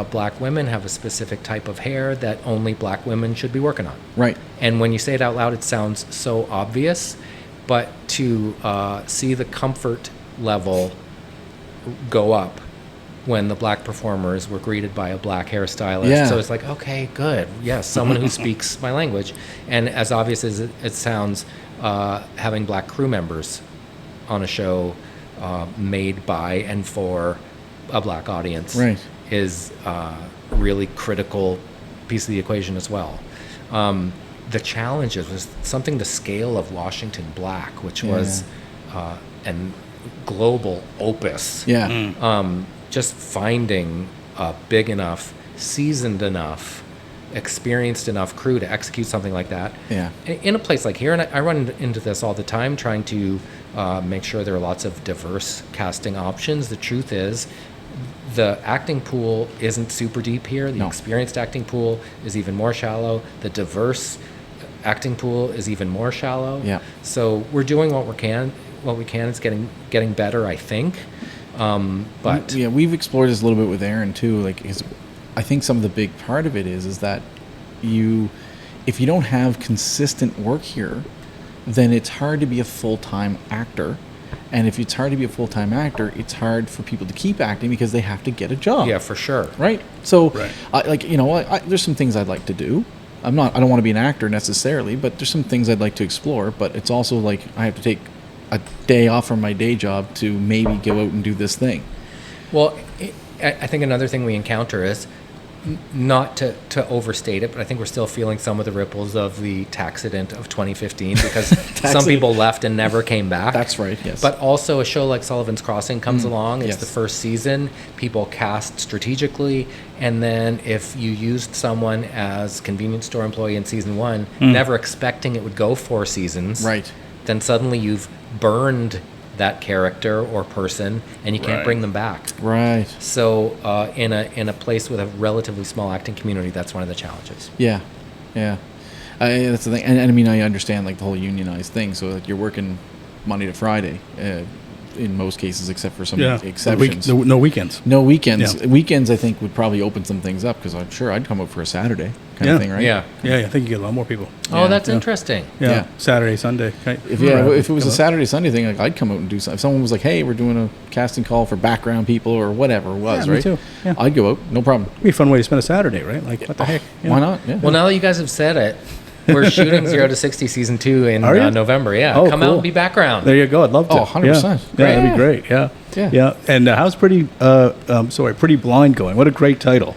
black women have a specific type of hair that only black women should be working on. Right. And when you say it out loud, it sounds so obvious, but to see the comfort level go up when the black performers were greeted by a black hairstylist. Yeah. So it's like, okay, good. Yes, someone who speaks my language. And as obvious as it sounds, having black crew members on a show made by and for a black audience Right. is a really critical piece of the equation as well. The challenges was something the scale of Washington Black, which was an global opus. Yeah. Just finding a big enough, seasoned enough, experienced enough crew to execute something like that. Yeah. In a place like here, and I run into this all the time, trying to make sure there are lots of diverse casting options. The truth is, the acting pool isn't super deep here. The experienced acting pool is even more shallow. The diverse acting pool is even more shallow. Yeah. So we're doing what we can. What we can is getting better, I think. But yeah, we've explored this a little bit with Aaron too. Like, I think some of the big part of it is that if you don't have consistent work here, then it's hard to be a full-time actor. And if it's hard to be a full-time actor, it's hard for people to keep acting because they have to get a job. yeah, for sure. Right. So, Right. there's some things I'd like to do. I don't want to be an actor necessarily, but there's some things I'd like to explore. But it's also like I have to take a day off from my day job to maybe go out and do this thing. Well, I think another thing we encounter is not to overstate it, but I think we're still feeling some of the ripples of the taxident of 2015 because some people left and never came back. That's right, yes. But also a show like Sullivan's Crossing comes along. It's yes. the first season. People cast strategically. And then if you used someone as convenience store employee in season 1, never expecting it would go 4 seasons, Right. then suddenly you've burned that character or person and you can't Right. bring them back. Right. So in a place with a relatively small acting community, that's one of the challenges. Yeah. Yeah. That's the thing. And I mean, I understand like the whole unionized thing. So like you're working Monday to Friday in most cases, except for some exceptions. No weekends. No weekends. Yeah. Weekends, I think, would probably open some things up because I'm sure I'd come up for a Saturday kind of thing, right? Yeah. Yeah, I think you get a lot more people. Oh, Yeah. that's Yeah. interesting. Yeah. Yeah. Saturday, Sunday. If it was a Saturday, Sunday thing, like I'd come out and do something. If someone was like, "Hey, we're doing a casting call for background people or whatever it was," Yeah, me right? too. Yeah. I'd go out, no problem. It'd be a fun way to spend a Saturday, right? Like, what the heck? Yeah. Why not? Yeah. Well, now that you guys have said it, we're shooting 0 to 60 season 2 in Are you? November. Yeah, Oh, come out cool. and be background. There you go. I'd love to. Oh, 100%. Yeah, that'd be Yeah. great. Yeah. Yeah. Yeah. And how's Pretty Blind going? What a great title.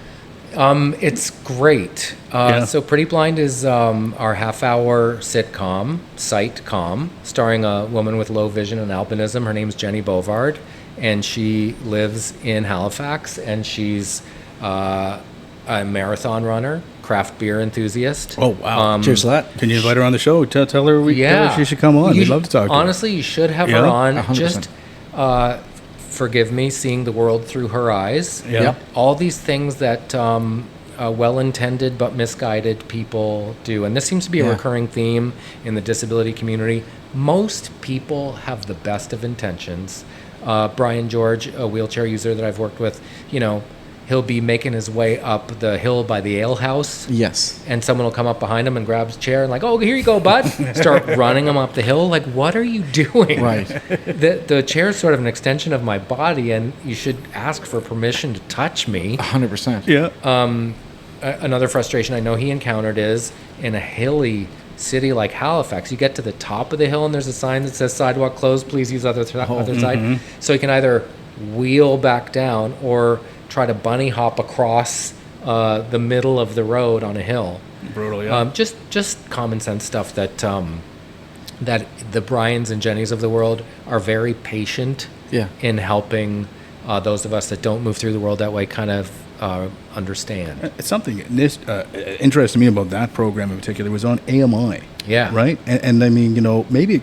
It's great. So Pretty Blind is our half-hour sitcom, starring a woman with low vision and albinism. Her name's Jenny Bovard, and she lives in Halifax, and she's a marathon runner, craft beer enthusiast. Oh, wow. Cheers to that. Can you invite her on the show? Tell her tell her she should come on. We'd love to talk to her. Honestly, you should have Yeah? her on. 100%. Just forgive me, seeing the world through her eyes. Yeah. Yep. All these things that well-intended but misguided people do, and this seems to be a Yeah. recurring theme in the disability community. Most people have the best of intentions. Brian George, a wheelchair user that I've worked with, he'll be making his way up the hill by the ale house. Yes. And someone will come up behind him and grab his chair and like, "Oh, here you go, bud." Start running him up the hill. Like, what are you doing? Right. The chair is sort of an extension of my body, and you should ask for permission to touch me. 100%. Yeah. Another frustration I know he encountered is in a hilly city like Halifax, you get to the top of the hill and there's a sign that says "Sidewalk closed. Please use other side." So you can either wheel back down or try to bunny hop across the middle of the road on a hill. Brutal, yeah. Just common sense stuff that that the Bryans and Jennys of the world are very patient Yeah. in helping those of us that don't move through the world that way kind of understand. It's something interesting to me about that program in particular was on AMI. Yeah. Right? And I mean, maybe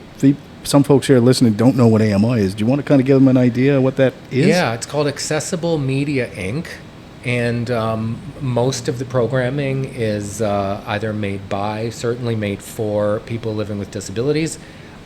some folks here listening don't know what AMI is. Do you want to kind of give them an idea of what that is? Yeah, it's called Accessible Media Inc. And most of the programming is either certainly made for people living with disabilities.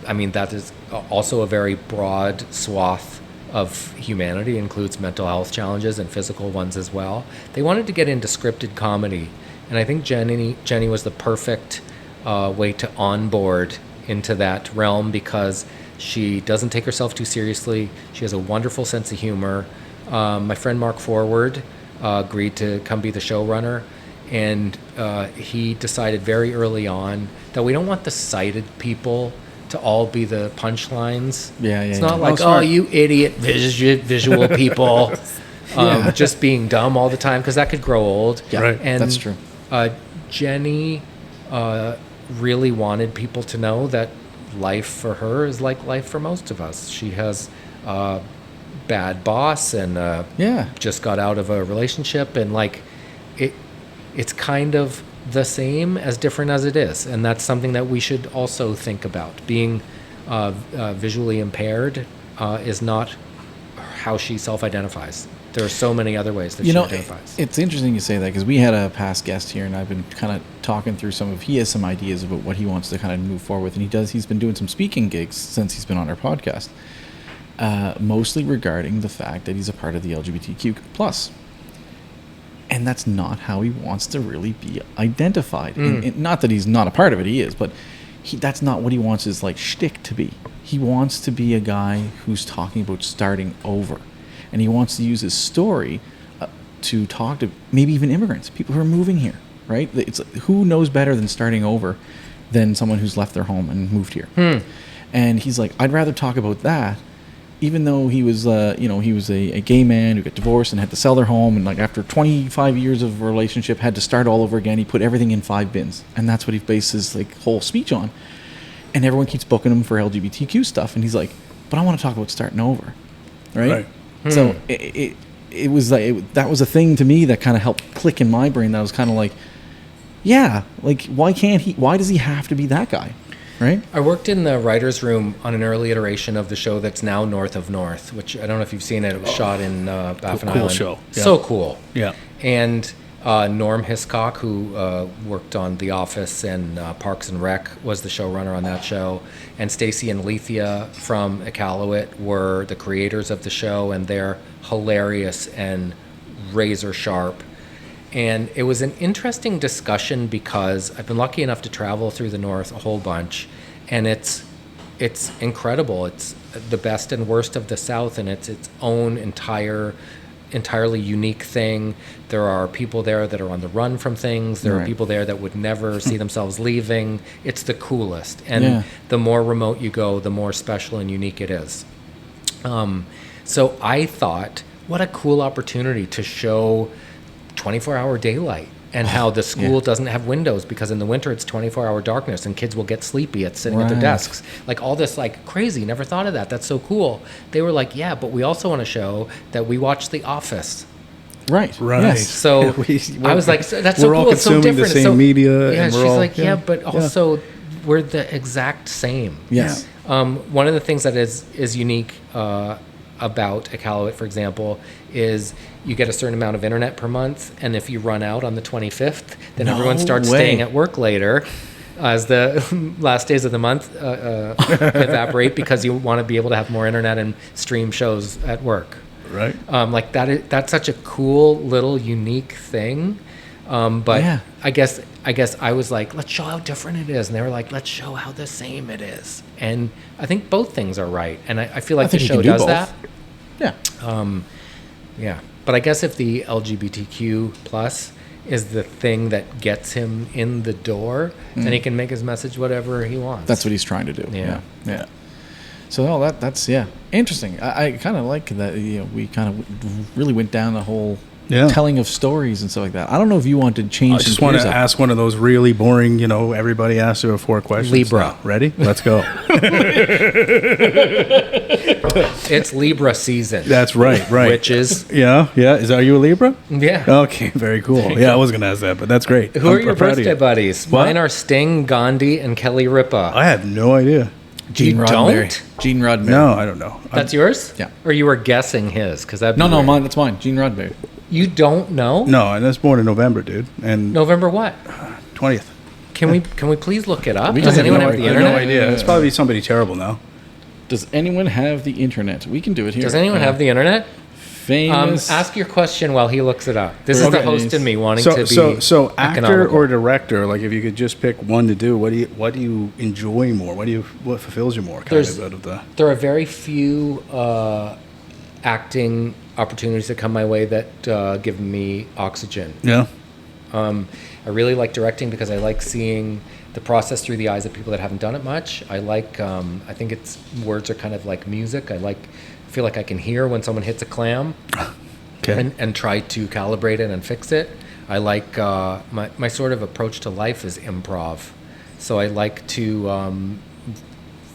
I mean, that is also a very broad swath of humanity, includes mental health challenges and physical ones as well. They wanted to get into scripted comedy, and I think Jenny was the perfect way to onboard into that realm because she doesn't take herself too seriously. She has a wonderful sense of humor. My friend Mark Forward agreed to come be the showrunner, and he decided very early on that we don't want the sighted people to all be the punchlines. It's not like, oh, you idiot visual people just being dumb all the time, because that could grow old. Yeah, right. And that's true. Jenny really wanted people to know that life for her is like life for most of us. She has a bad boss and just got out of a relationship, and it's kind of the same as different as it is, and that's something that we should also think about. Being visually impaired is not how she self-identifies. There are so many other ways that she identifies. It's interesting you say that, because we had a past guest here, and I've been kind of talking through he has some ideas about what he wants to kind of move forward with, and he's been doing some speaking gigs since he's been on our podcast, mostly regarding the fact that he's a part of the LGBTQ plus. And that's not how he wants to really be identified. And not that he's not a part of it, he is, but that's not what he wants his shtick to be. He wants to be a guy who's talking about starting over. And he wants to use his story to talk to maybe even immigrants, people who are moving here, right? Who knows better than starting over than someone who's left their home and moved here? And he's like, I'd rather talk about that, even though he was, he was a gay man who got divorced and had to sell their home, and after 25 years of a relationship, had to start all over again. He put everything in 5 bins, and that's what he bases his whole speech on. And everyone keeps booking him for LGBTQ stuff, and he's like, "But I want to talk about starting over, right?" So it was that was a thing to me that kind of helped click in my brain. That was kind of why does he have to be that guy? Right. I worked in the writer's room on an early iteration of the show that's now North of North, which I don't know if you've seen it. It was shot in Baffin Island. Cool show. Yeah. So cool. Yeah. And Norm Hiscock, who worked on The Office and Parks and Rec, was the showrunner on that show. And Stacey and Lethea from Iqaluit were the creators of the show, and they're hilarious and razor sharp. And it was an interesting discussion because I've been lucky enough to travel through the North a whole bunch, and it's incredible. It's the best and worst of the South, and it's its own entirely unique thing. There are people there that are on the run from things. There are people there that would never see themselves leaving. It's the coolest. And the more remote you go, the more special and unique it is. So I thought, what a cool opportunity to show 24-hour daylight and how the school doesn't have windows because in the winter it's 24-hour darkness and kids will get sleepy at sitting at their desks. All this crazy, never thought of that. That's so cool. They were like, yeah, but we also want to show that we watch The Office. Right. Yes. So I was like, that's so cool. It's so different. We're all consuming the same media. Yeah, and she's all, yeah, but also we're the exact same. Yes. One of the things that is unique about Iqaluit, for example, is you get a certain amount of internet per month, and if you run out on the 25th, then everyone starts staying at work later as the last days of the month evaporate because you want to be able to have more internet and stream shows at work. Right. That's such a cool little unique thing. But I guess I was like, let's show how different it is. And they were like, let's show how the same it is. And I think both things are right. And I feel like the show does that. Yeah. Yeah. But I guess if the LGBTQ plus is the thing that gets him in the door, then he can make his message whatever he wants. That's what he's trying to do. Yeah. So that's interesting. I kind of like that. We kind of really went down the whole Yeah. telling of stories and stuff like that. I don't know if you want to change. I just want to ask one of those really boring, everybody asks you 4 questions. Libra. Now. Ready? Let's go. It's Libra season. That's right. Witches. Yeah. Are you a Libra? Yeah. Okay, very cool. Yeah, I was going to ask that, but that's great. Who are your proud of birthday you. buddies? What? Mine are Sting, Gandhi, and Kelly Ripa. I have no idea. Gene You Roddenberry. don't? Gene Roddenberry. No, I don't know. That's yours? Yeah. Or you were guessing his? Because that No, mine. That's mine. Gene Roddenberry. You don't know? No, and that's born in November, dude. And November what? 20th. Can we please look it up? We Does can anyone have have no the I have internet? no idea. It's probably somebody terrible now. Does anyone have the internet? We can do it here. Does anyone have the internet? famous? Ask your question while he looks it up. This is the host in me wanting to be So actor economical. or director, like if you could just pick one to do, what do you enjoy more? What fulfills you more? Out of the There are very few acting opportunities that come my way that give me oxygen. yeah. I really like directing because I like seeing the process through the eyes of people that haven't done it much. I like, I think words are kind of like music. I feel like I can hear when someone hits a clam Okay. and try to calibrate it and fix it. I like, my sort of approach to life is improv. So I like to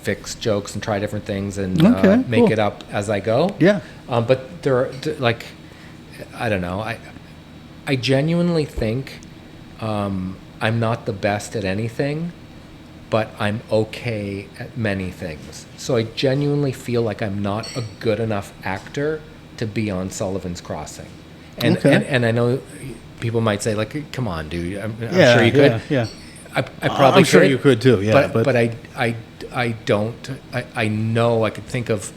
fix jokes and try different things and Okay, make cool. it up as I go. Yeah. But there are, like, I don't know. I genuinely think I'm not the best at anything, but I'm okay at many things. So I genuinely feel like I'm not a good enough actor to be on Sullivan's Crossing. And Okay. and I know people might say, like, come on, dude. I'm Yeah, sure you could. yeah. I probably I'm sure could, you could too, yeah, but- but I don't. I know I could think of.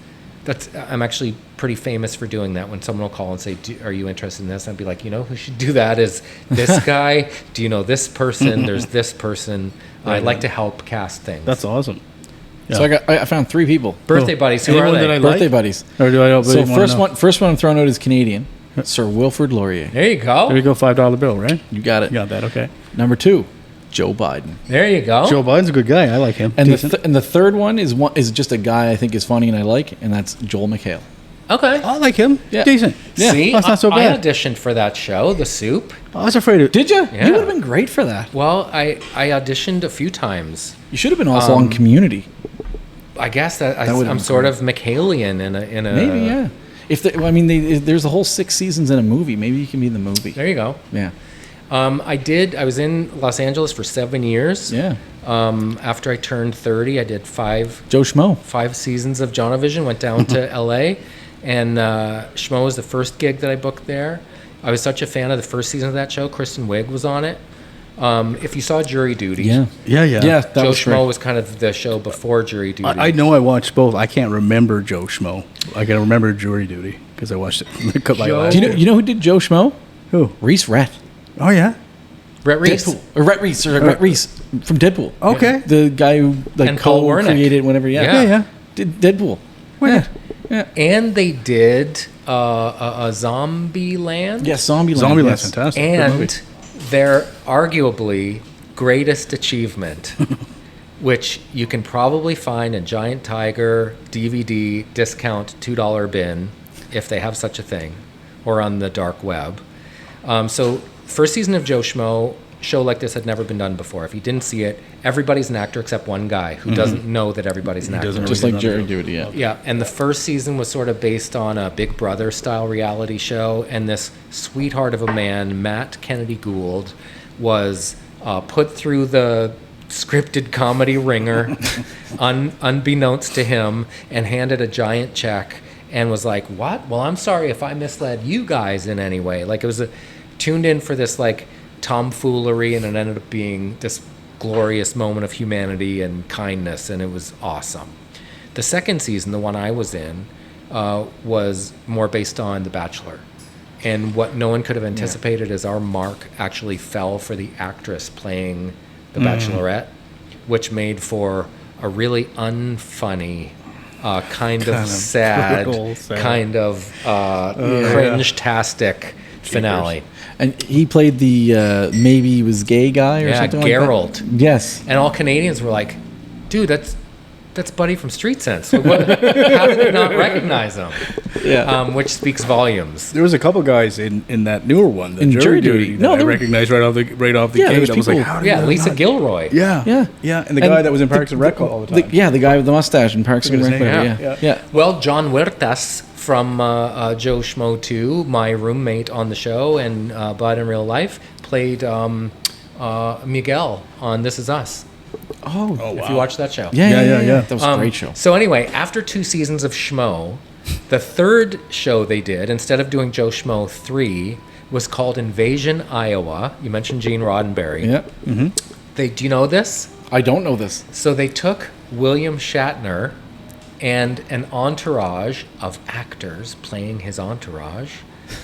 I'm actually pretty famous for doing that. When someone will call and say, "Are you interested in this?" I'd be like, who should do that is this guy. Do you know this person? There's this person. I like to help cast things. That's awesome. Yeah. So I found 3 people. Birthday buddies. Who are Anyone they? that I like? Birthday buddies. Or do I really So wanna know? first one I'm throwing out is Canadian. Sir Wilfrid Laurier. There you go. There you go, $5 bill, right? You got it. You got that, okay. Number 2, Joe Biden. There you go. Joe Biden's a good guy. I like him. And Decent. the third one is just a guy I think is funny and I like, and that's Joel McHale. Okay. I like him. Yeah. Decent. Yeah. See, that's not so I bad. auditioned for that show, The Soup. I was afraid of. Did you? Yeah. You would have been great for that. Well, I auditioned a few times. You should have been also on Community. I guess that would've I'm been sort great. of McHalean in a. Maybe, yeah. There's a whole 6 seasons in a movie. Maybe you can be in the movie. There you go. Yeah. I was in Los Angeles for 7 years. Yeah. After I turned 30, I did Joe Schmo. 5 seasons of Jonavision, went down to LA, and Schmo was the first gig that I booked there. I was such a fan of the first season of that show. Kristen Wiig was on it. If you saw Jury Duty, Yeah. Yeah. Yeah, that Joe was Schmo great. was kind of the show before Jury Duty. I know I watched both. I can't remember Joe Schmo. I can remember Jury Duty because I watched it. Joe- Do you know who did Joe Schmo? Who? Reese Rett. Oh, yeah. Rhett Reese. Deadpool. Or Rhett Reese from Deadpool. Okay. The guy who And Paul Wernick. co-created whatever. Yeah. Yeah. Yeah. Did Deadpool. Weird. Yeah. And they did a Zombie Land. Yeah, Zombieland. Zombieland's yes. fantastic. Good movie. And their arguably greatest achievement, which you can probably find in Giant Tiger DVD discount $2 bin, if they have such a thing, or on the dark web. So first season of Joe Schmo, show like this had never been done before. If you didn't see it, everybody's an actor except one guy who doesn't know that everybody's an actor. doesn't Just really like do Jerry that. Duty, yeah. Yeah, and the first season was sort of based on a Big Brother style reality show, and this sweetheart of a man, Matt Kennedy Gould, was put through the scripted comedy ringer, unbeknownst to him, and handed a giant check, and was like, "What? Well, I'm sorry if I misled you guys in any way." Like, it was tuned in for this like tomfoolery, and it ended up being this glorious moment of humanity and kindness, and it was awesome. The second season, the one I was in, was more based on The Bachelor. And what no one could have anticipated is our mark actually fell for the actress playing the Bachelorette, which made for a really unfunny, kind of sad, brutal, sad. kind of cringe-tastic finale. And he played the maybe he was gay guy or Yeah, something Geralt. like that. Yes. And all Canadians were like, dude, that's Buddy from Street Sense. How did they not recognize him? Yeah. Which speaks volumes. There was a couple guys in that newer one, the In jury Jury duty, Duty. that No, I there were- recognized right off the Yeah, there gate. was I was like, people- how did Yeah, I Lisa not- Gilroy. Yeah, and the guy that was in Parks and Rec all the time. Yeah, the guy with the mustache in Parks and His Rec. name, whatever, yeah. Yeah. Well, John Huertas from Joe Schmo 2, my roommate on the show and Bud in real life, played Miguel on This Is Us. Oh, If you watch that show. Yeah. That was a great show. So anyway, after 2 seasons of Schmo, the third show they did, instead of doing Joe Schmo 3, was called Invasion Iowa. You mentioned Gene Roddenberry. Yeah. Do you know this? I don't know this. So they took William Shatner and an entourage of actors playing his entourage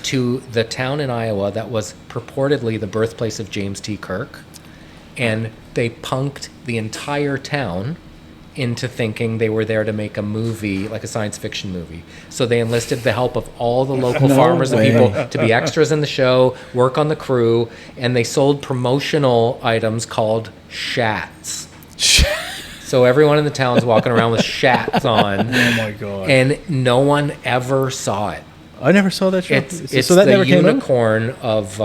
to the town in Iowa that was purportedly the birthplace of James T. Kirk. And they punked the entire town into thinking they were there to make a movie, like a science fiction movie. So they enlisted the help of all the local farmers way. and people to be extras in the show, work on the crew, and they sold promotional items called shats. So everyone in the town's walking around with shats on, Oh my god! and no one ever saw it. I never saw that show. It's so that the never came out. unicorn of.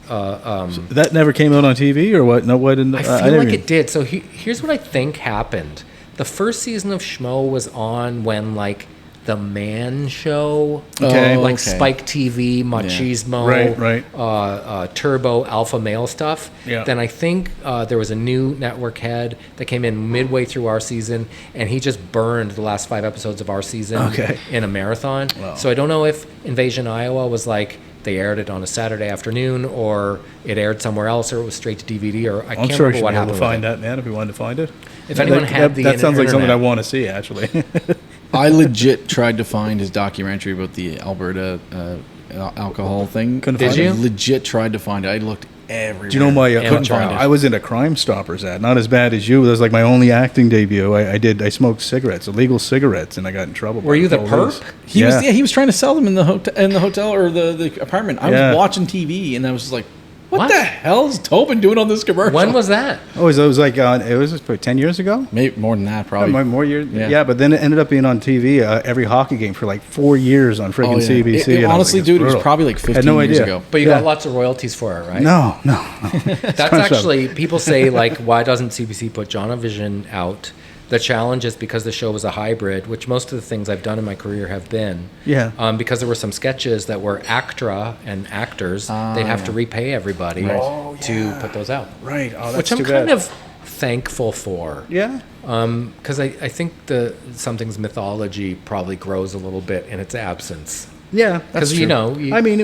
That never came out on TV, or what? No, why didn't I feel like it did. So here's what I think happened. The first season of Schmo was on when like the Man Show, Okay. like okay. Spike TV, Machismo, Right. Turbo, Alpha Male stuff. Yeah. Then I think there was a new network head that came in midway through our season, and he just burned the last 5 episodes of our season Okay. in a marathon. Wow. So I don't know if Invasion Iowa was like they aired it on a Saturday afternoon, or it aired somewhere else, or it was straight to DVD, or I I'm can't sure remember you what should be able happened to with find it. that, man. If you wanted to find it, If anyone had that sounds like something I internet. want to see. Actually, I legit tried to find his documentary about the Alberta alcohol thing. Couldn't Did find you? it. Legit tried to find it. I looked everywhere. Do you know my? Couldn't find it. I was in a Crime Stoppers ad. Not as bad as you. That was like my only acting debut. I smoked cigarettes, illegal cigarettes, and I got in trouble. Were by you the police. perp? He was trying to sell them in the hotel or the apartment. I Yeah. was watching TV and I was just like, what What? the hell's Tobin doing on this commercial? When was that? Oh, it was like it was probably 10 years ago. Maybe more than that, probably. More years. Yeah. Yeah, but then it ended up being on TV every hockey game for like 4 years on freaking Oh, yeah. CBC. It and I was honestly, like, dude, it's it was brutal. probably like 15 Had no years idea. ago. But you Yeah. got lots of royalties for it, right? No. That's Crime actually, people say, like, why doesn't CBC put Jonavision out? The challenge is because the show was a hybrid, which most of the things I've done in my career have been. Yeah. Because there were some sketches that were ACTRA and actors. They'd have to repay everybody to put those out. Right. Oh, that's Which I'm too kind bad. of thankful for. Yeah. Because I think something's mythology probably grows a little bit in its absence. Yeah, that's 'Cause, true. you know, I mean,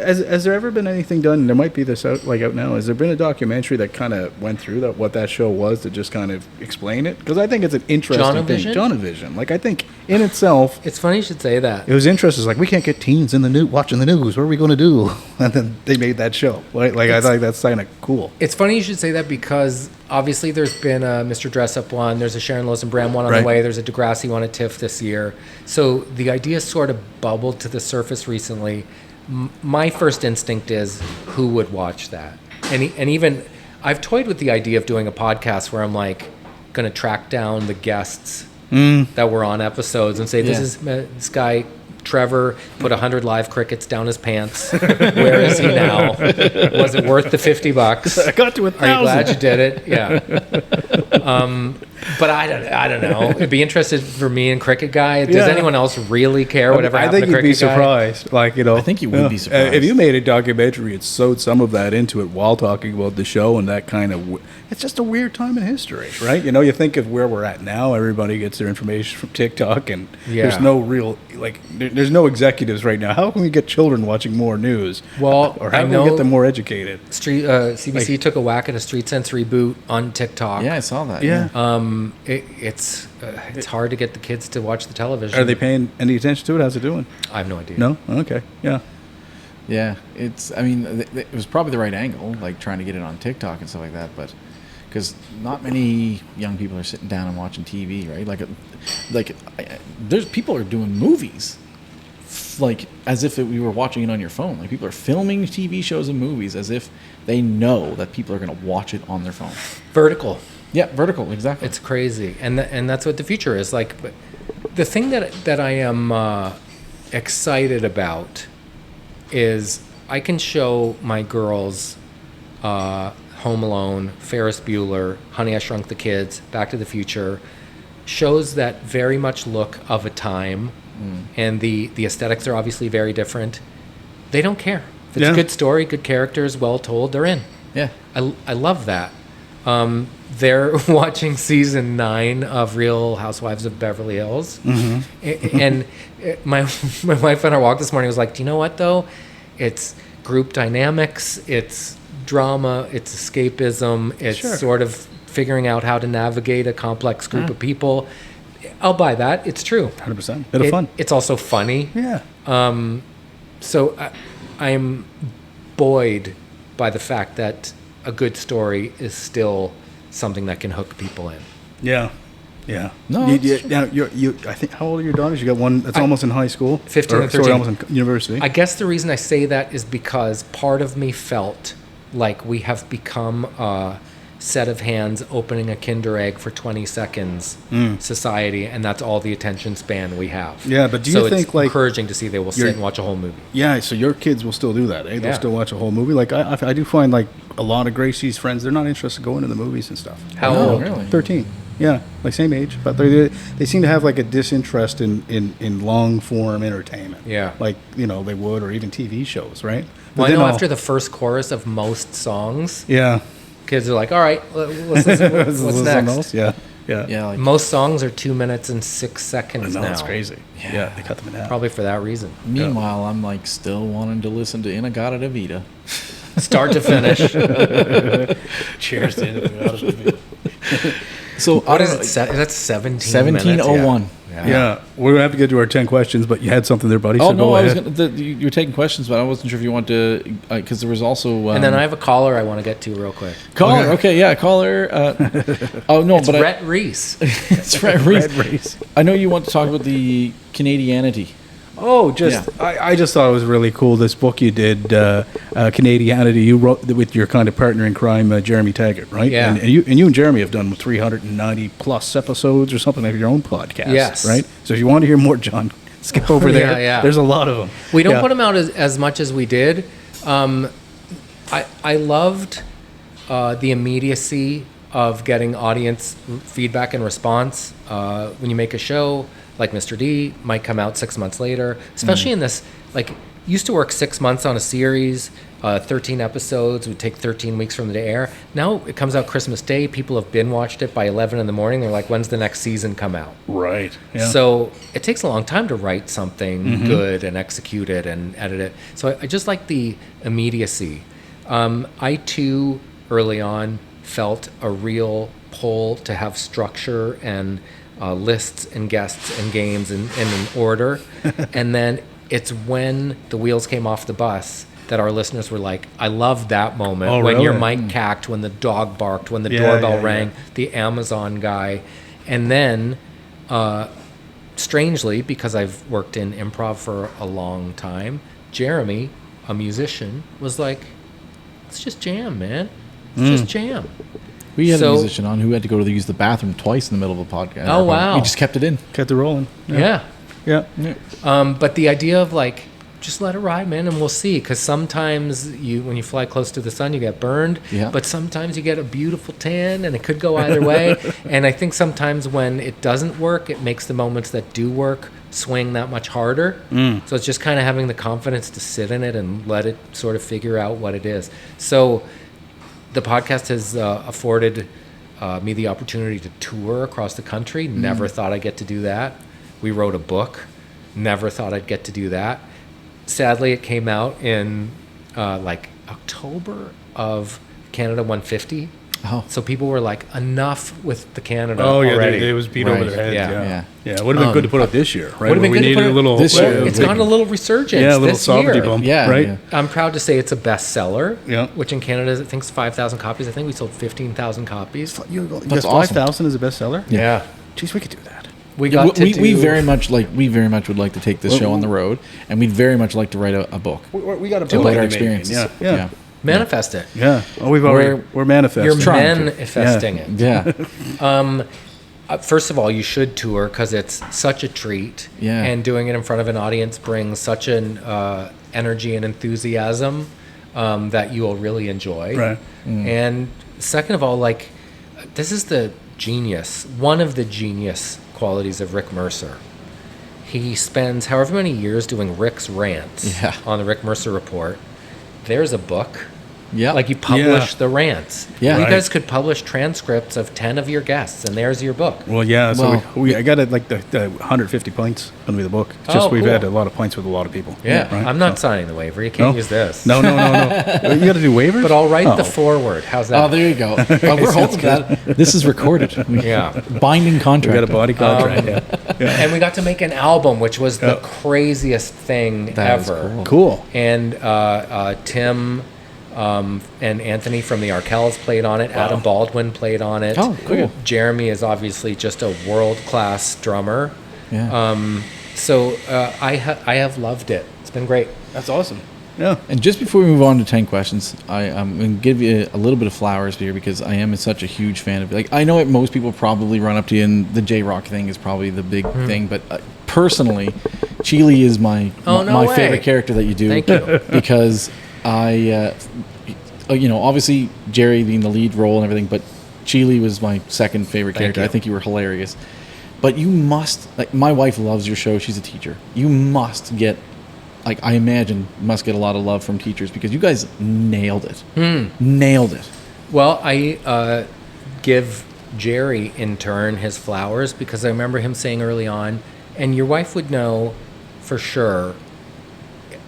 has there ever been anything done? There might be this out now. Has there been a documentary that kind of went through what that show was to just kind of explain it? Because I think it's an interesting thing. Jonavision? Jonavision. Like I think in itself, It's funny you should say that. it was interesting. It's like we can't get teens in the news watching the news. What are we going to do? And then they made that show. Like I think that's kind of cool. It's funny you should say that because obviously there's been a Mr. Dress Up one, there's a Sharon Losenbrand one on Right. the way, there's a Degrassi one at TIFF this year. So the idea sort of bubbled to the surface recently. My first instinct is who would watch that? And even I've toyed with the idea of doing a podcast where I'm like going to track down the guests that were on episodes and say, this Yeah. is this guy. Trevor put 100 live crickets down his pants. Where is he now? Was it worth the $50? I got to 1,000. Are you glad you did it? Yeah. But I don't know. It'd be interested for me and Cricket Guy. Does Yeah. anyone else really care whatever I happened think to you'd be Cricket Guy? surprised. Like I think you would be surprised. If you made a documentary and sewed some of that into it while talking about the show and that kind of, it's just a weird time in history, right? You know, you think of where we're at now. Everybody gets their information from TikTok, and there's Yeah. no real there's no executives right now. How can we get children watching more news? Well, or how I can know we get them more educated? CBC took a whack at a Street Sense reboot on TikTok. Yeah, I saw that. Yeah. It's hard to get the kids to watch the television. Are they paying any attention to it? How's it doing? I have no idea. No. Okay. Yeah. Yeah, it was probably the right angle, like trying to get it on TikTok and stuff like that, but because not many young people are sitting down and watching TV, right? There's people are doing movies, like as if we were watching it on your phone. Like people are filming TV shows and movies as if they know that people are going to watch it on their phone. Vertical. Yeah, vertical, exactly. It's crazy, and that's what the future is like. But the thing that I am excited about is I can show my girls Home Alone, Ferris Bueller, Honey, I Shrunk the Kids, Back to the Future, shows that very much look of a time, and the aesthetics are obviously very different. They don't care. If it's a good story, good characters, well told, they're in. Yeah. I love that. They're watching season 9 of Real Housewives of Beverly Hills. And my wife on our walk this morning was like, do you know what, though? It's group dynamics, it's drama, it's escapism, it's sort of figuring out how to navigate a complex group of people. I'll buy that. It's true. 100%. Bit of fun. It's also funny. Yeah. So I'm buoyed by the fact that a good story is still something that can hook people in. Yeah. Yeah. No, Now, you. I think, how old are your daughters? You got one that's almost in high school? 15 and 13. Sorry, almost in university. I guess the reason I say that is because part of me felt like we have become a set of hands opening a Kinder Egg for 20 seconds society, and that's all the attention span we have. Yeah, but do you think, it's like, encouraging to see they will sit and watch a whole movie? Yeah, so your kids will still do that, eh? They'll Yeah. still watch a whole movie. Like, I do find, like, a lot of Gracie's friends, they're not interested in going to the movies and stuff. How No, old? really? 13. Yeah, like same age, but they seem to have like a disinterest in long form entertainment. Yeah. like they would, or even TV shows, right? But Well, I then know I'll- after the first chorus of most songs, yeah, kids are like, all right, let's listen, what's Something next? else? Yeah, Yeah, like, Most songs are 2 minutes and 6 seconds no, now. it's crazy. Yeah. They cut them in half. Probably for that reason. meanwhile, I'm like still wanting to listen to Inagata Vida. Start to finish. Cheers to it. So What is it? That's 17 1701. minutes. Yeah, we're gonna have to get to our 10 questions, but you had something there, buddy. Oh so no, go I was ahead. gonna, you were taking questions, but I wasn't sure if you want to, because there was also. And then I have a caller I want to get to real quick. caller. Okay, yeah, caller. Oh no, It's but Rhett Reese. it's Rhett Reese. Red race. I know you want to talk about the Canadianity. Oh, I just thought it was really cool. This book you did, Canadianity, you wrote with your kind of partner in crime, Jeremy Taggart, right? Yeah. And you and Jeremy have done 390 plus episodes or something of your own podcast, Yes. right? So if you want to hear more, John, skip over there. Yeah. There's a lot of them. We don't Yeah. put them out as much as we did. I loved the immediacy of getting audience feedback and response. When you make a show like Mr. D, might come out 6 months later, especially in this, like, used to work 6 months on a series, 13 episodes, would take 13 weeks from the air. Now it comes out Christmas Day. People have been watched it by 11 in the morning. They're like, when's the next season come out? Right. Yeah. So it takes a long time to write something good and execute it and edit it. So I just like the immediacy. I too, early on, felt a real pull to have structure and lists and guests and games in an order. And then it's when the wheels came off the bus that our listeners were like, I love that moment Oh, when your really? mic cacked, when the dog barked, when the Yeah, doorbell yeah, rang, yeah. the Amazon guy. And then, strangely, because I've worked in improv for a long time, Jeremy, a musician, was like, let's just jam, man. Let's just jam. We had So- a musician on who had to go to use the bathroom twice in the middle of a podcast. Oh, wow. We just kept it in. Kept it rolling. Yeah. Yeah. But the idea of like, just let it ride, man, and we'll see. Because sometimes when you fly close to the sun, you get burned. Yeah. But sometimes you get a beautiful tan, and it could go either way. And I think sometimes when it doesn't work, it makes the moments that do work swing that much harder. So it's just kind of having the confidence to sit in it and let it sort of figure out what it is. So the podcast has afforded me the opportunity to tour across the country. Never thought I'd get to do that. We wrote a book. Never thought I'd get to do that. Sadly, it came out in like October of Canada 150. Oh. So people were like, enough with the Canada Oh, yeah. already. It was beat over Right. their heads. Yeah. Yeah. Yeah. It would have been good to put out this year, right? Would've been Where good to put a it little this year. It's gotten a little resurgence Yeah, a little this sovereignty year. bump. Yeah, Right. yeah. I'm proud to say it's a bestseller, Yeah. which in Canada I think is 5,000 copies. I think we sold 15,000 copies. You That's guess awesome. 5,000 is a bestseller? Yeah. Jeez, we could do that. We got to we do- very much would like to take this show on the road, and we'd very much like to write a book We got to to put write it our in the making. experiences. Yeah. Manifest it. Yeah. Oh, we're manifesting. You're Trying to. manifesting it. Yeah. First of all, you should tour because it's such a treat. Yeah. And doing it in front of an audience brings such an energy and enthusiasm that you will really enjoy. Right. And second of all, like, this is one of the genius qualities of Rick Mercer. He spends however many years doing Rick's rants on the Rick Mercer Report. There's a book. Yeah. Like, you publish the rants. Yeah. You Right. guys could publish transcripts of 10 of your guests, and there's your book. Well, yeah. So Well, I got it like the 150 pints going to be the book. It's just we've cool. had a lot of pints with a lot of people. Yeah. Right? I'm not signing the waiver. You can't use this. No. You got to do waivers. But I'll write Oh. the foreword. How's that? Oh, there you go. We're holding that. This is recorded. Yeah. Binding We contract. got a body contract. And we got to make an album, which was the craziest thing That was ever. cool. Cool. And Tim and Anthony from the Arkells played on it. Adam Baldwin played on it. Oh, cool. Jeremy is obviously just a world-class drummer. Yeah. So I have loved it. It's been great. That's awesome. Yeah. And just before we move on to 10 questions, I'm going to give you a little bit of flowers here because I am such a huge fan of it. Like, I know that most people probably run up to you, and the J-Rock thing is probably the big thing, but personally, Chile is my way. favorite character that you do. Thank you. Because obviously Jerry being the lead role and everything, but Chile was my second favorite character. you. I think you were hilarious. But you must, like, my wife loves your show. She's a teacher. You must get, like, I imagine, must get a lot of love from teachers because you guys nailed it. Nailed it. Well, I give Jerry, in turn, his flowers because I remember him saying early on, and your wife would know for sure,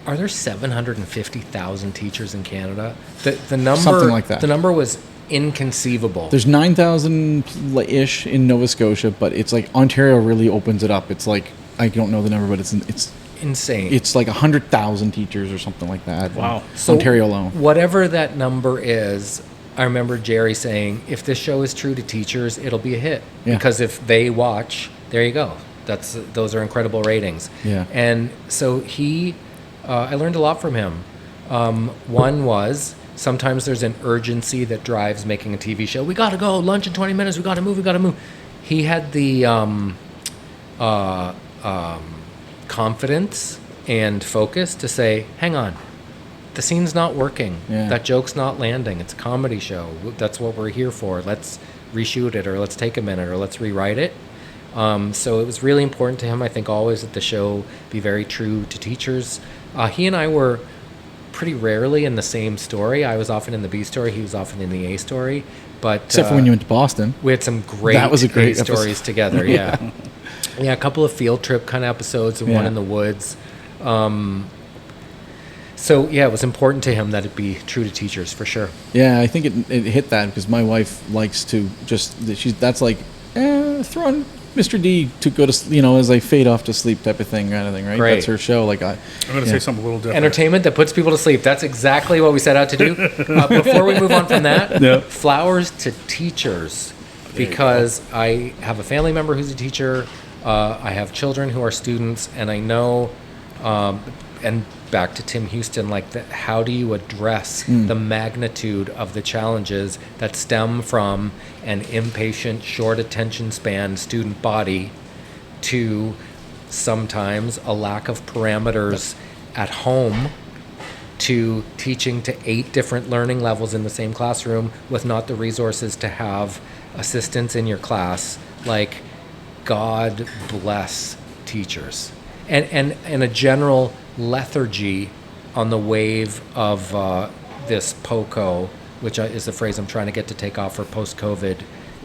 are there 750,000 teachers in Canada? The number, Something like that. The number was inconceivable. There's 9,000-ish in Nova Scotia, but it's like Ontario really opens it up. It's like, I don't know the number, but it's insane. It's like 100,000 teachers or something like that. Wow. So Ontario alone. Whatever that number is, I remember Jerry saying, if this show is true to teachers, it'll be a hit. Yeah. Because if they watch, there you go. Those are incredible ratings. Yeah. And so I learned a lot from him. One was, sometimes there's an urgency that drives making a TV show. We got to go, lunch in 20 minutes, we got to move. He had the confidence and focus to say, hang on, the scene's not working. Yeah. That joke's not landing. It's a comedy show. That's what we're here for. Let's reshoot it, or let's take a minute, or let's rewrite it. So it was really important to him, I think, always that the show be very true to teachers. He and I were pretty rarely in the same story. I was often in the B story. He was often in the A story. But Except for when you went to Boston. we had some great, That was a great A stories episode. together. Yeah. Yeah, a couple of field trip kind of episodes and one Yeah. in the woods. So yeah, it was important to him that it be true to teachers for sure. Yeah, I think it hit that because my wife likes to that's like throwing Mr. D to go to as I fade off to sleep type of thing, right? Great. That's her show. Like I'm going to say something a little different. Entertainment that puts people to sleep. That's exactly what we set out to do. Before we move on from that, Yeah. flowers to teachers, because I have a family member who's a teacher. I have children who are students, and I know, and back to Tim Houston, how do you address the magnitude of the challenges that stem from an impatient, short attention span student body to sometimes a lack of parameters at home, to teaching to 8 different learning levels in the same classroom with not the resources to have assistants in your class. Like, God bless teachers. And a general lethargy on the wave of this POCO, which is the phrase I'm trying to get to take off for post-COVID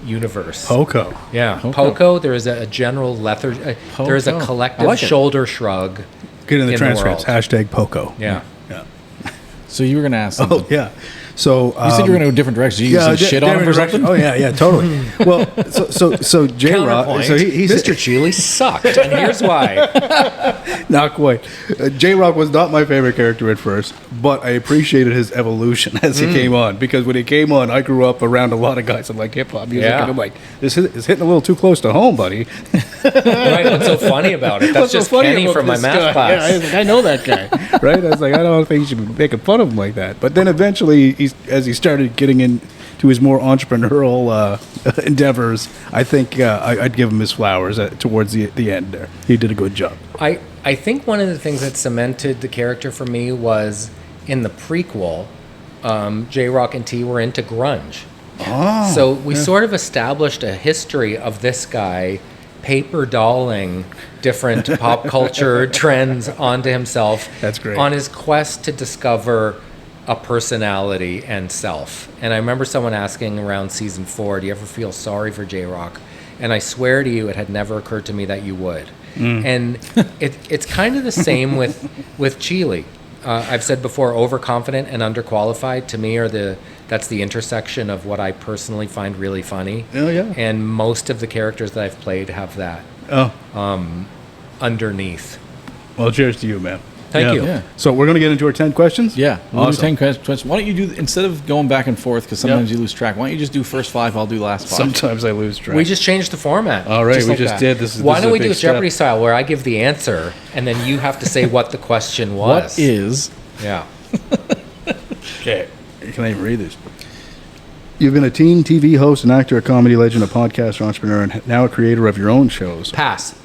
universe. Poco. Yeah, POCO. POCO. There is a general lethargy. There is a POCO. I collective like it. shoulder shrug. Get in the in the transcripts. world. Hashtag Poco. Yeah. Yeah. So you were going to ask something. Oh, yeah. So You said you were going to go a different direction. You used to shit on him or something? Oh yeah, totally. Well, so J Rock, Counterpoint, so he's Mr. Chuli sucked, and here's why. not quite. J Rock was not my favorite character at first, but I appreciated his evolution as he came on, because when he came on, I grew up around a lot of guys that like hip hop music, Yeah. and I'm like, this is hitting a little too close to home, buddy. Right, what's so funny about it? That's What's so just funny Kenny about from my this math guy? class. Yeah, I was like, I know that guy, right? I was like, I don't think you should be making fun of him like that. But then eventually, as he started getting into his more entrepreneurial endeavors, I think I'd give him his flowers towards the end there. He did a good job. I think one of the things that cemented the character for me was in the prequel, J-Rock and T were into grunge. Oh, So we sort of established a history of this guy paper dolling different pop culture trends onto himself. That's great. On his quest to discover a personality and self. And I remember someone asking around season 4, do you ever feel sorry for J-Rock? And I swear to you, it had never occurred to me that you would. And it's kind of the same with Chile. I've said before, overconfident and underqualified to me that's the intersection of what I personally find really funny. Oh, yeah. And most of the characters that I've played have that underneath. Well, cheers to you, man. Thank you. Yeah. So we're going to get into our 10 questions? Yeah. We'll Awesome. do 10 questions. Why don't you do, instead of going back and forth, because sometimes you lose track, why don't you just do first 5, I'll do last 5. Sometimes I lose track. We just changed the format. All right, we like just that. did. This is Why a don't we big do it Jeopardy step. style, where I give the answer and then you have to say what the question was? What is... Yeah. Okay. Can I even read this? You've been a teen TV host, an actor, a comedy legend, a podcaster, entrepreneur, and now a creator of your own shows. Pass.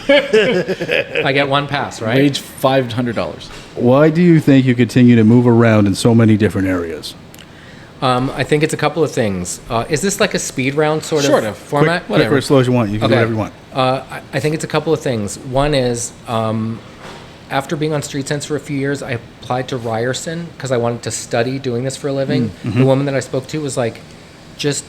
I get one pass, right? Wage $500. Why do you think you continue to move around in so many different areas? I think it's a couple of things. Is this like a speed round sort of format? Quick or as slow as you want. You can do whatever you want. I think it's a couple of things. One is, after being on Street Sense for a few years, I applied to Ryerson because I wanted to study doing this for a living. The woman that I spoke to was like, just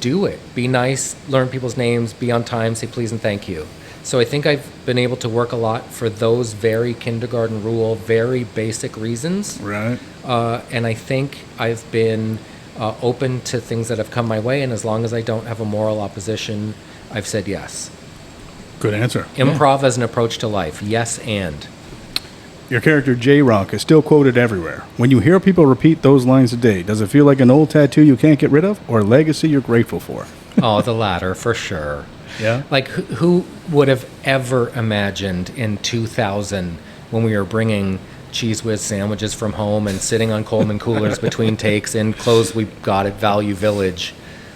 do it. Be nice, learn people's names, be on time, say please and thank you. So I think I've been able to work a lot for those very kindergarten rule, very basic reasons. Right. And I think I've been open to things that have come my way, and as long as I don't have a moral opposition, I've said yes. Good answer. Improv as an approach to life, yes and. Your character J-Rock is still quoted everywhere. When you hear people repeat those lines a day, does it feel like an old tattoo you can't get rid of, or a legacy you're grateful for? Oh, the latter, for sure. Yeah. Like, who would have ever imagined in 2000 when we were bringing Cheese Whiz sandwiches from home and sitting on Coleman coolers between takes in clothes we got at Value Village,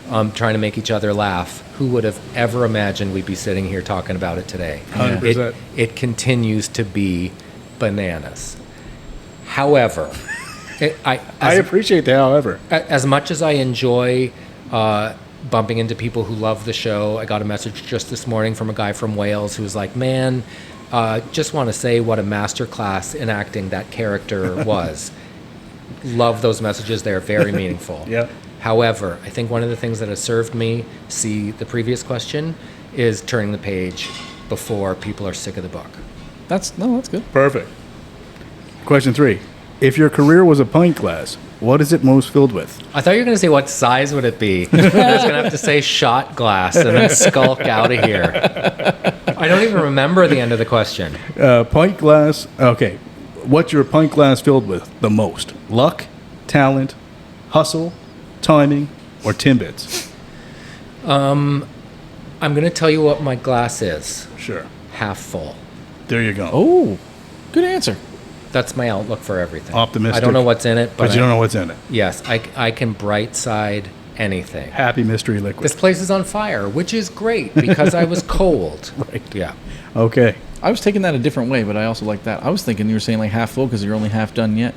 trying to make each other laugh? Who would have ever imagined we'd be sitting here talking about it today? 100%. It continues to be bananas. However, I appreciate that, however. as much as I enjoy bumping into people who love the show, I got a message just this morning from a guy from Wales who was like, man, just want to say what a masterclass in acting that character was. Love those messages. They're very meaningful. Yeah. However, I think one of the things that has served me, see the previous question, is turning the page before people are sick of the book. That's good. Perfect. Question 3. If your career was a pint glass, what is it most filled with? I thought you were going to say what size would it be. I was going to have to say shot glass and then skulk out of here. I don't even remember the end of the question. Pint glass. Okay. What's your pint glass filled with the most? Luck, talent, hustle, timing, or Timbits? I'm going to tell you what my glass is. Sure. Half full. There you go. Oh, good answer. That's my outlook for everything. Optimistic. I don't know what's in it, But you don't know what's in it. Yes, I can bright side anything. Happy mystery liquid. This place is on fire, which is great because I was cold. Right. Yeah. Okay. I was taking that a different way, but I also like that. I was thinking you were saying like half full because you're only half done yet.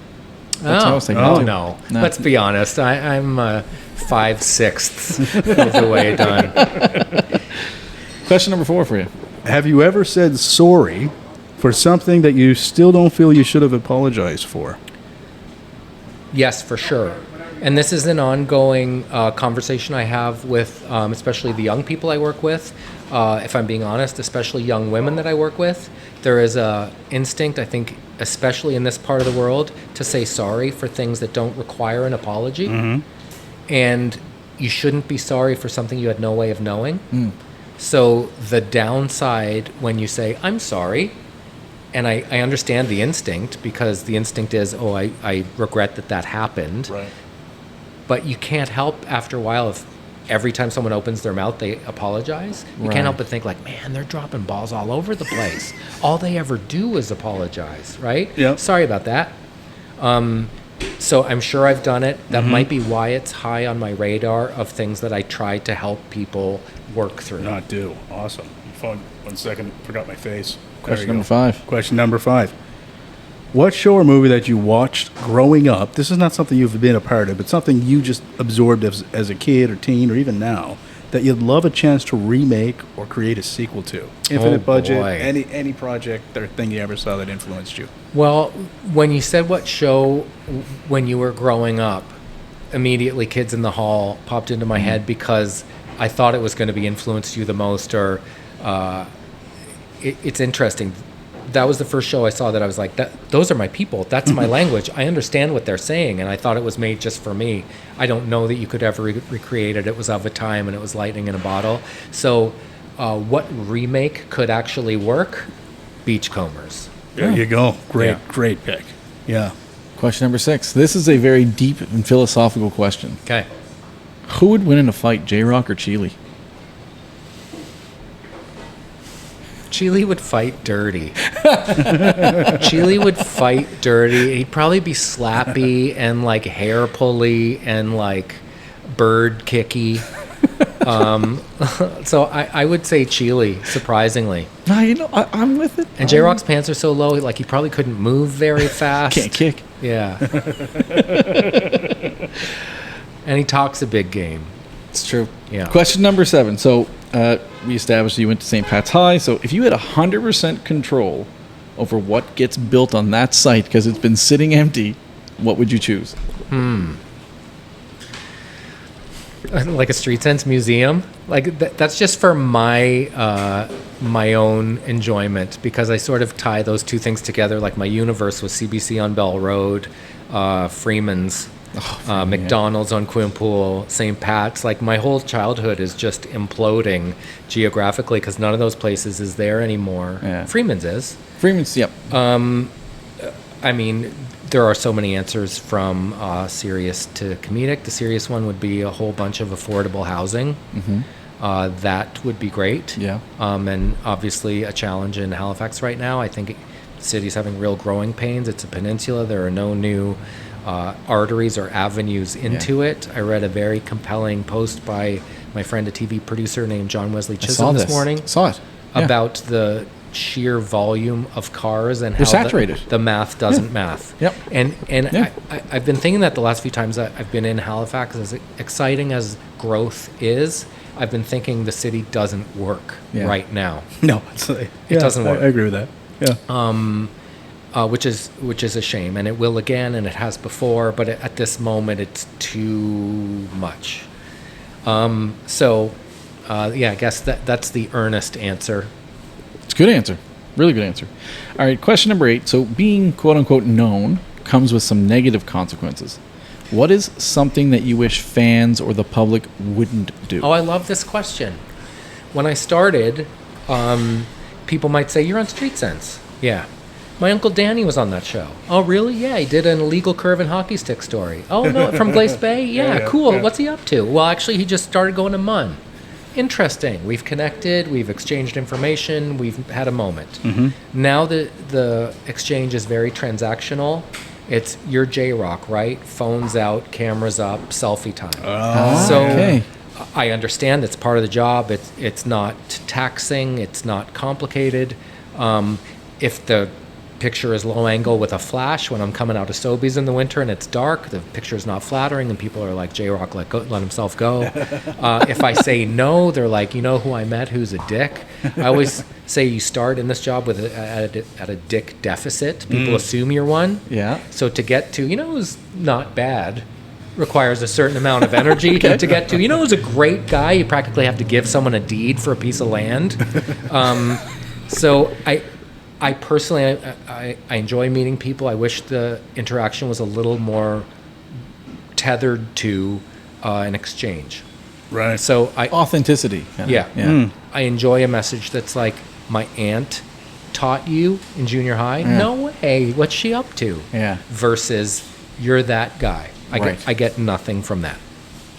That's what I was thinking. Oh, too. no. No. Let's be honest. I'm 5/6 of the way done. Question number 4 for you. Have you ever said sorry for something that you still don't feel you should have apologized for? Yes, for sure. And this is an ongoing conversation I have with especially the young people I work with. if I'm being honest, especially young women that I work with, there is a instinct, I think, especially in this part of the world, to say sorry for things that don't require an apology. And you shouldn't be sorry for something you had no way of knowing. So the downside when you say, I'm sorry, and I understand the instinct, because the instinct is, oh, I regret that happened. Right. But you can't help after a while, if every time someone opens their mouth, they apologize. You Right. can't help but think like, man, they're dropping balls all over the place. All they ever do is apologize, right? Yeah. Sorry about that. So I'm sure I've done it. That might be why it's high on my radar of things that I try to help people work through. Not do. Awesome. Phone. 1 second. Forgot my face. There Question you number go. 5. Question number 5. What show or movie that you watched growing up, this is not something you've been a part of, but something you just absorbed as a kid or teen or even now, that you'd love a chance to remake or create a sequel to? Infinite budget, boy. any project or thing you ever saw that influenced you. Well, when you said what show when you were growing up, immediately Kids in the Hall popped into my head, because I thought it was going to be influenced you the most, or it's interesting. That was the first show I saw that I was like, those are my people. That's my language. I understand what they're saying, and I thought it was made just for me. I don't know that you could ever recreate it. It was of a time, and it was lightning in a bottle. So what remake could actually work? Beachcombers. There you go. Great pick. Yeah. Question number 6. This is a very deep and philosophical question. Okay. Who would win in a fight, J-Rock or Chile? Chile would fight dirty. Chile would fight dirty. He'd probably be slappy and like hair pulley and like bird kicky. So I would say Chile, surprisingly. No, I'm with it. And J-Rock's pants are so low, like he probably couldn't move very fast. Can't kick. Yeah. And he talks a big game. It's true. Yeah. Question number 7. So we established you went to St. Pat's High. So if you had 100% control over what gets built on that site because it's been sitting empty, what would you choose? Like a Street Sense museum, like that's just for my my own enjoyment, because I sort of tie those two things together. Like my universe was CBC on Bell Road, Freeman's, McDonald's on Quinpool, St. Pat's. Like my whole childhood is just imploding geographically, because none of those places is there anymore. Yeah. Freeman's is. Freeman's, yep. I mean, there are so many answers, from serious to comedic. The serious one would be a whole bunch of affordable housing. That would be great. Yeah. And obviously a challenge in Halifax right now. I think the city's having real growing pains. It's a peninsula. There are no new arteries or avenues into it. I read a very compelling post by my friend, a TV producer named John Wesley Chisholm this morning. Saw it. Yeah. About the sheer volume of cars and They're how saturated. the math doesn't math. Yep. And Yeah. I've been thinking that the last few times that I've been in Halifax, as exciting as growth is, I've been thinking the city doesn't work right now. No, it doesn't work. I agree with that. Yeah. Which is a shame, and it will again, and it has before, but at this moment it's too much. I guess that's the earnest answer. It's a good answer. Really good answer. All right, question number 8. So being quote-unquote known comes with some negative consequences. What is something that you wish fans or the public wouldn't do? Oh, I love this question. When I started, people might say, you're on Street Sense. Yeah. My Uncle Danny was on that show. Oh, really? Yeah, he did an illegal curve and hockey stick story. Oh, no, from Glace Bay? Yeah, cool. Yeah. What's he up to? Well, actually, he just started going to MUN. Interesting. We've connected. We've exchanged information. We've had a moment. Now the exchange is very transactional. It's you're J-Rock, right? Phones out, cameras up, selfie time. Okay. I understand it's part of the job. It's not taxing. It's not complicated. If the picture is low angle with a flash when I'm coming out of Sobeys in the winter and it's dark, the picture is not flattering, and people are like, J-Rock let himself go. If I say no, they're like, you know who I met who's a dick? I always say you start in this job with at a dick deficit. People assume you're one. Yeah. So to get to, who's not bad, requires a certain amount of energy to get to. You know, who's a great guy? You practically have to give someone a deed for a piece of land. So I personally, I enjoy meeting people. I wish the interaction was a little more tethered to an exchange. Right. So Authenticity. yeah. I enjoy a message that's like, my aunt taught you in junior high. Yeah. No way. What's she up to? Yeah. Versus you're that guy. Right. I get nothing from that.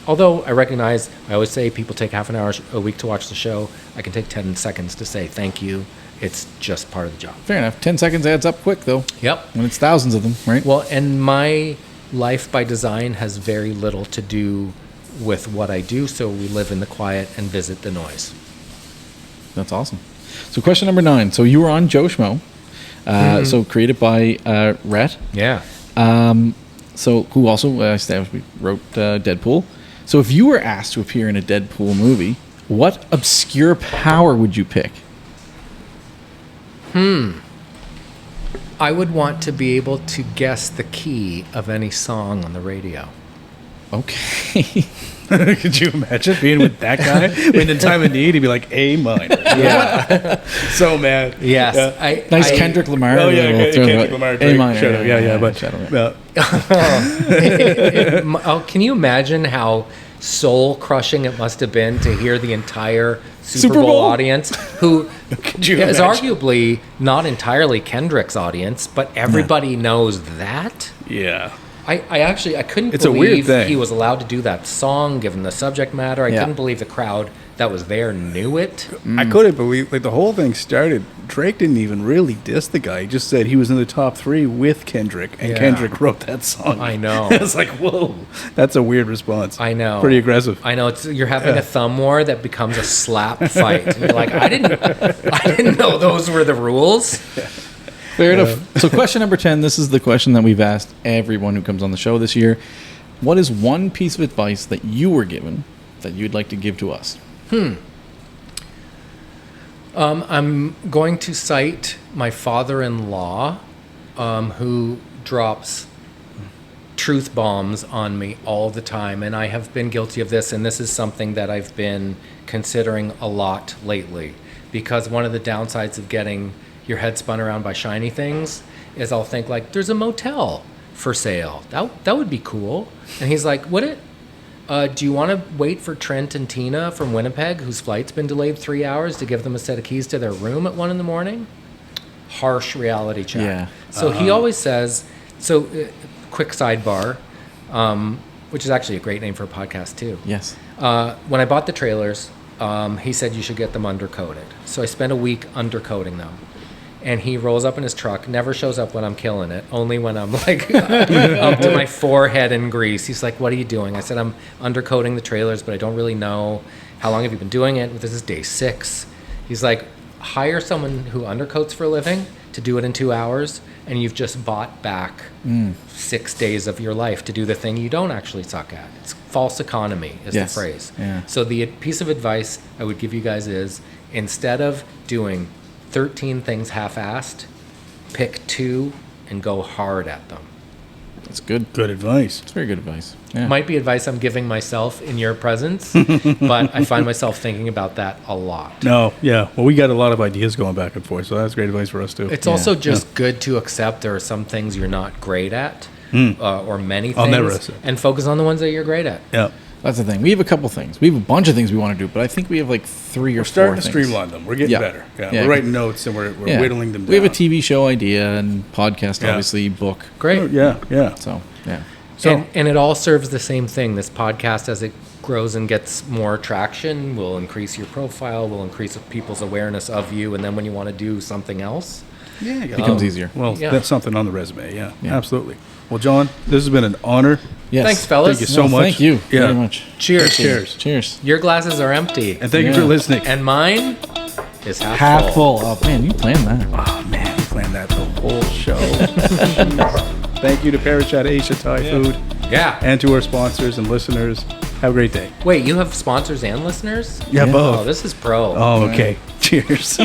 Although I recognize, I always say people take half an hour a week to watch the show. I can take 10 seconds to say thank you. It's just part of the job. Fair enough. 10 seconds adds up quick, though. Yep. When it's thousands of them, right? Well, and my life by design has very little to do with what I do, so we live in the quiet and visit the noise. That's awesome. So question number 9. So you were on Joe Schmo. So created by Rhett. Yeah. So who also we wrote Deadpool. So if you were asked to appear in a Deadpool movie, what obscure power would you pick? I would want to be able to guess the key of any song on the radio. Okay. Could you imagine being with that guy? When in time of need, he'd be like, A minor. Yeah. So mad. Yes. Yeah. Nice Kendrick Lamar. Oh, yeah, We'll throw Kendrick that- Lamar. A minor. Shadow. Yeah, but Shadow, yeah. Can you imagine how soul crushing it must have been to hear the entire Super Super Bowl Bowl? audience, who Could you is imagine? arguably not entirely Kendrick's audience, but everybody knows that? Yeah. I actually couldn't It's a weird believe thing. he was allowed to do that song given the subject matter. I Yeah. couldn't believe the crowd that was there knew it. I couldn't believe, like, the whole thing started. Drake didn't even really diss the guy. He just said he was in the top 3 with Kendrick, and Yeah. Kendrick wrote that song. I know. It's like, whoa, that's a weird response. I know. Pretty aggressive. I know you're having a thumb war that becomes a slap fight. And you're like, I didn't know those were the rules. Fair enough. So question number 10, this is the question that we've asked everyone who comes on the show this year. What is one piece of advice that you were given that you'd like to give to us? I'm going to cite my father-in-law, who drops truth bombs on me all the time, and I have been guilty of this, and this is something that I've been considering a lot lately, because one of the downsides of getting your head spun around by shiny things is I'll think like, there's a motel for sale. That would be cool. And he's like, would it? Do you want to wait for Trent and Tina from Winnipeg, whose flight's been delayed 3 hours, to give them a set of keys to their room at 1 a.m? Harsh reality check. Yeah. So he always says, quick sidebar, which is actually a great name for a podcast too. Yes. When I bought the trailers, he said you should get them undercoated. So I spent a week undercoating them. And he rolls up in his truck, never shows up when I'm killing it, only when I'm like up to my forehead in grease. He's like, what are you doing? I said, I'm undercoating the trailers, but I don't really know. How long have you been doing it? This is day 6. He's like, hire someone who undercoats for a living to do it in 2 hours, and you've just bought back 6 days of your life to do the thing you don't actually suck at. It's false economy is Yes. the phrase. Yeah. So the piece of advice I would give you guys is, instead of doing 13 things half-assed, pick 2 and go hard at them. That's good. Good advice. It's very good advice. Yeah. Might be advice I'm giving myself in your presence, but I find myself thinking about that a lot. No, yeah. Well, we got a lot of ideas going back and forth, so that's great advice for us, too. It's also just good to accept there are some things you're not great at, or many things, I'll never accept. and focus on the ones that you're great at. Yeah. That's the thing. We have a couple things. We have a bunch of things we want to do, but I think we have like 3 or 4 Starting to things. streamline them. We're getting Yeah. better. Yeah. Yeah. We're writing notes and we're Yeah. whittling them down. We have a TV show idea and podcast, Yeah. obviously, book. Great. Oh, yeah. So, yeah. So, And it all serves the same thing. This podcast, as it grows and gets more traction, will increase your profile, will increase people's awareness of you, and then when you want to do something else, yeah, Becomes easier. Well, Yeah. that's something on the resume. Yeah, Yeah. absolutely. Well, John, this has been an honor. Yes. Thanks, fellas. Thank you so much. Thank you Yeah. very much. Cheers. Cheers. Cheers. Your glasses are empty, And thank you Yeah. for listening. and mine is half, Half full. full. Oh, man, you planned that. Oh, man, we planned that the whole show. Thank you to Parachat Asia Thai Food Yeah. and to our sponsors and listeners. Have a great day. Wait, you have sponsors and listeners? Yeah, Yeah. both. Oh, this is pro. Oh, okay. Cheers.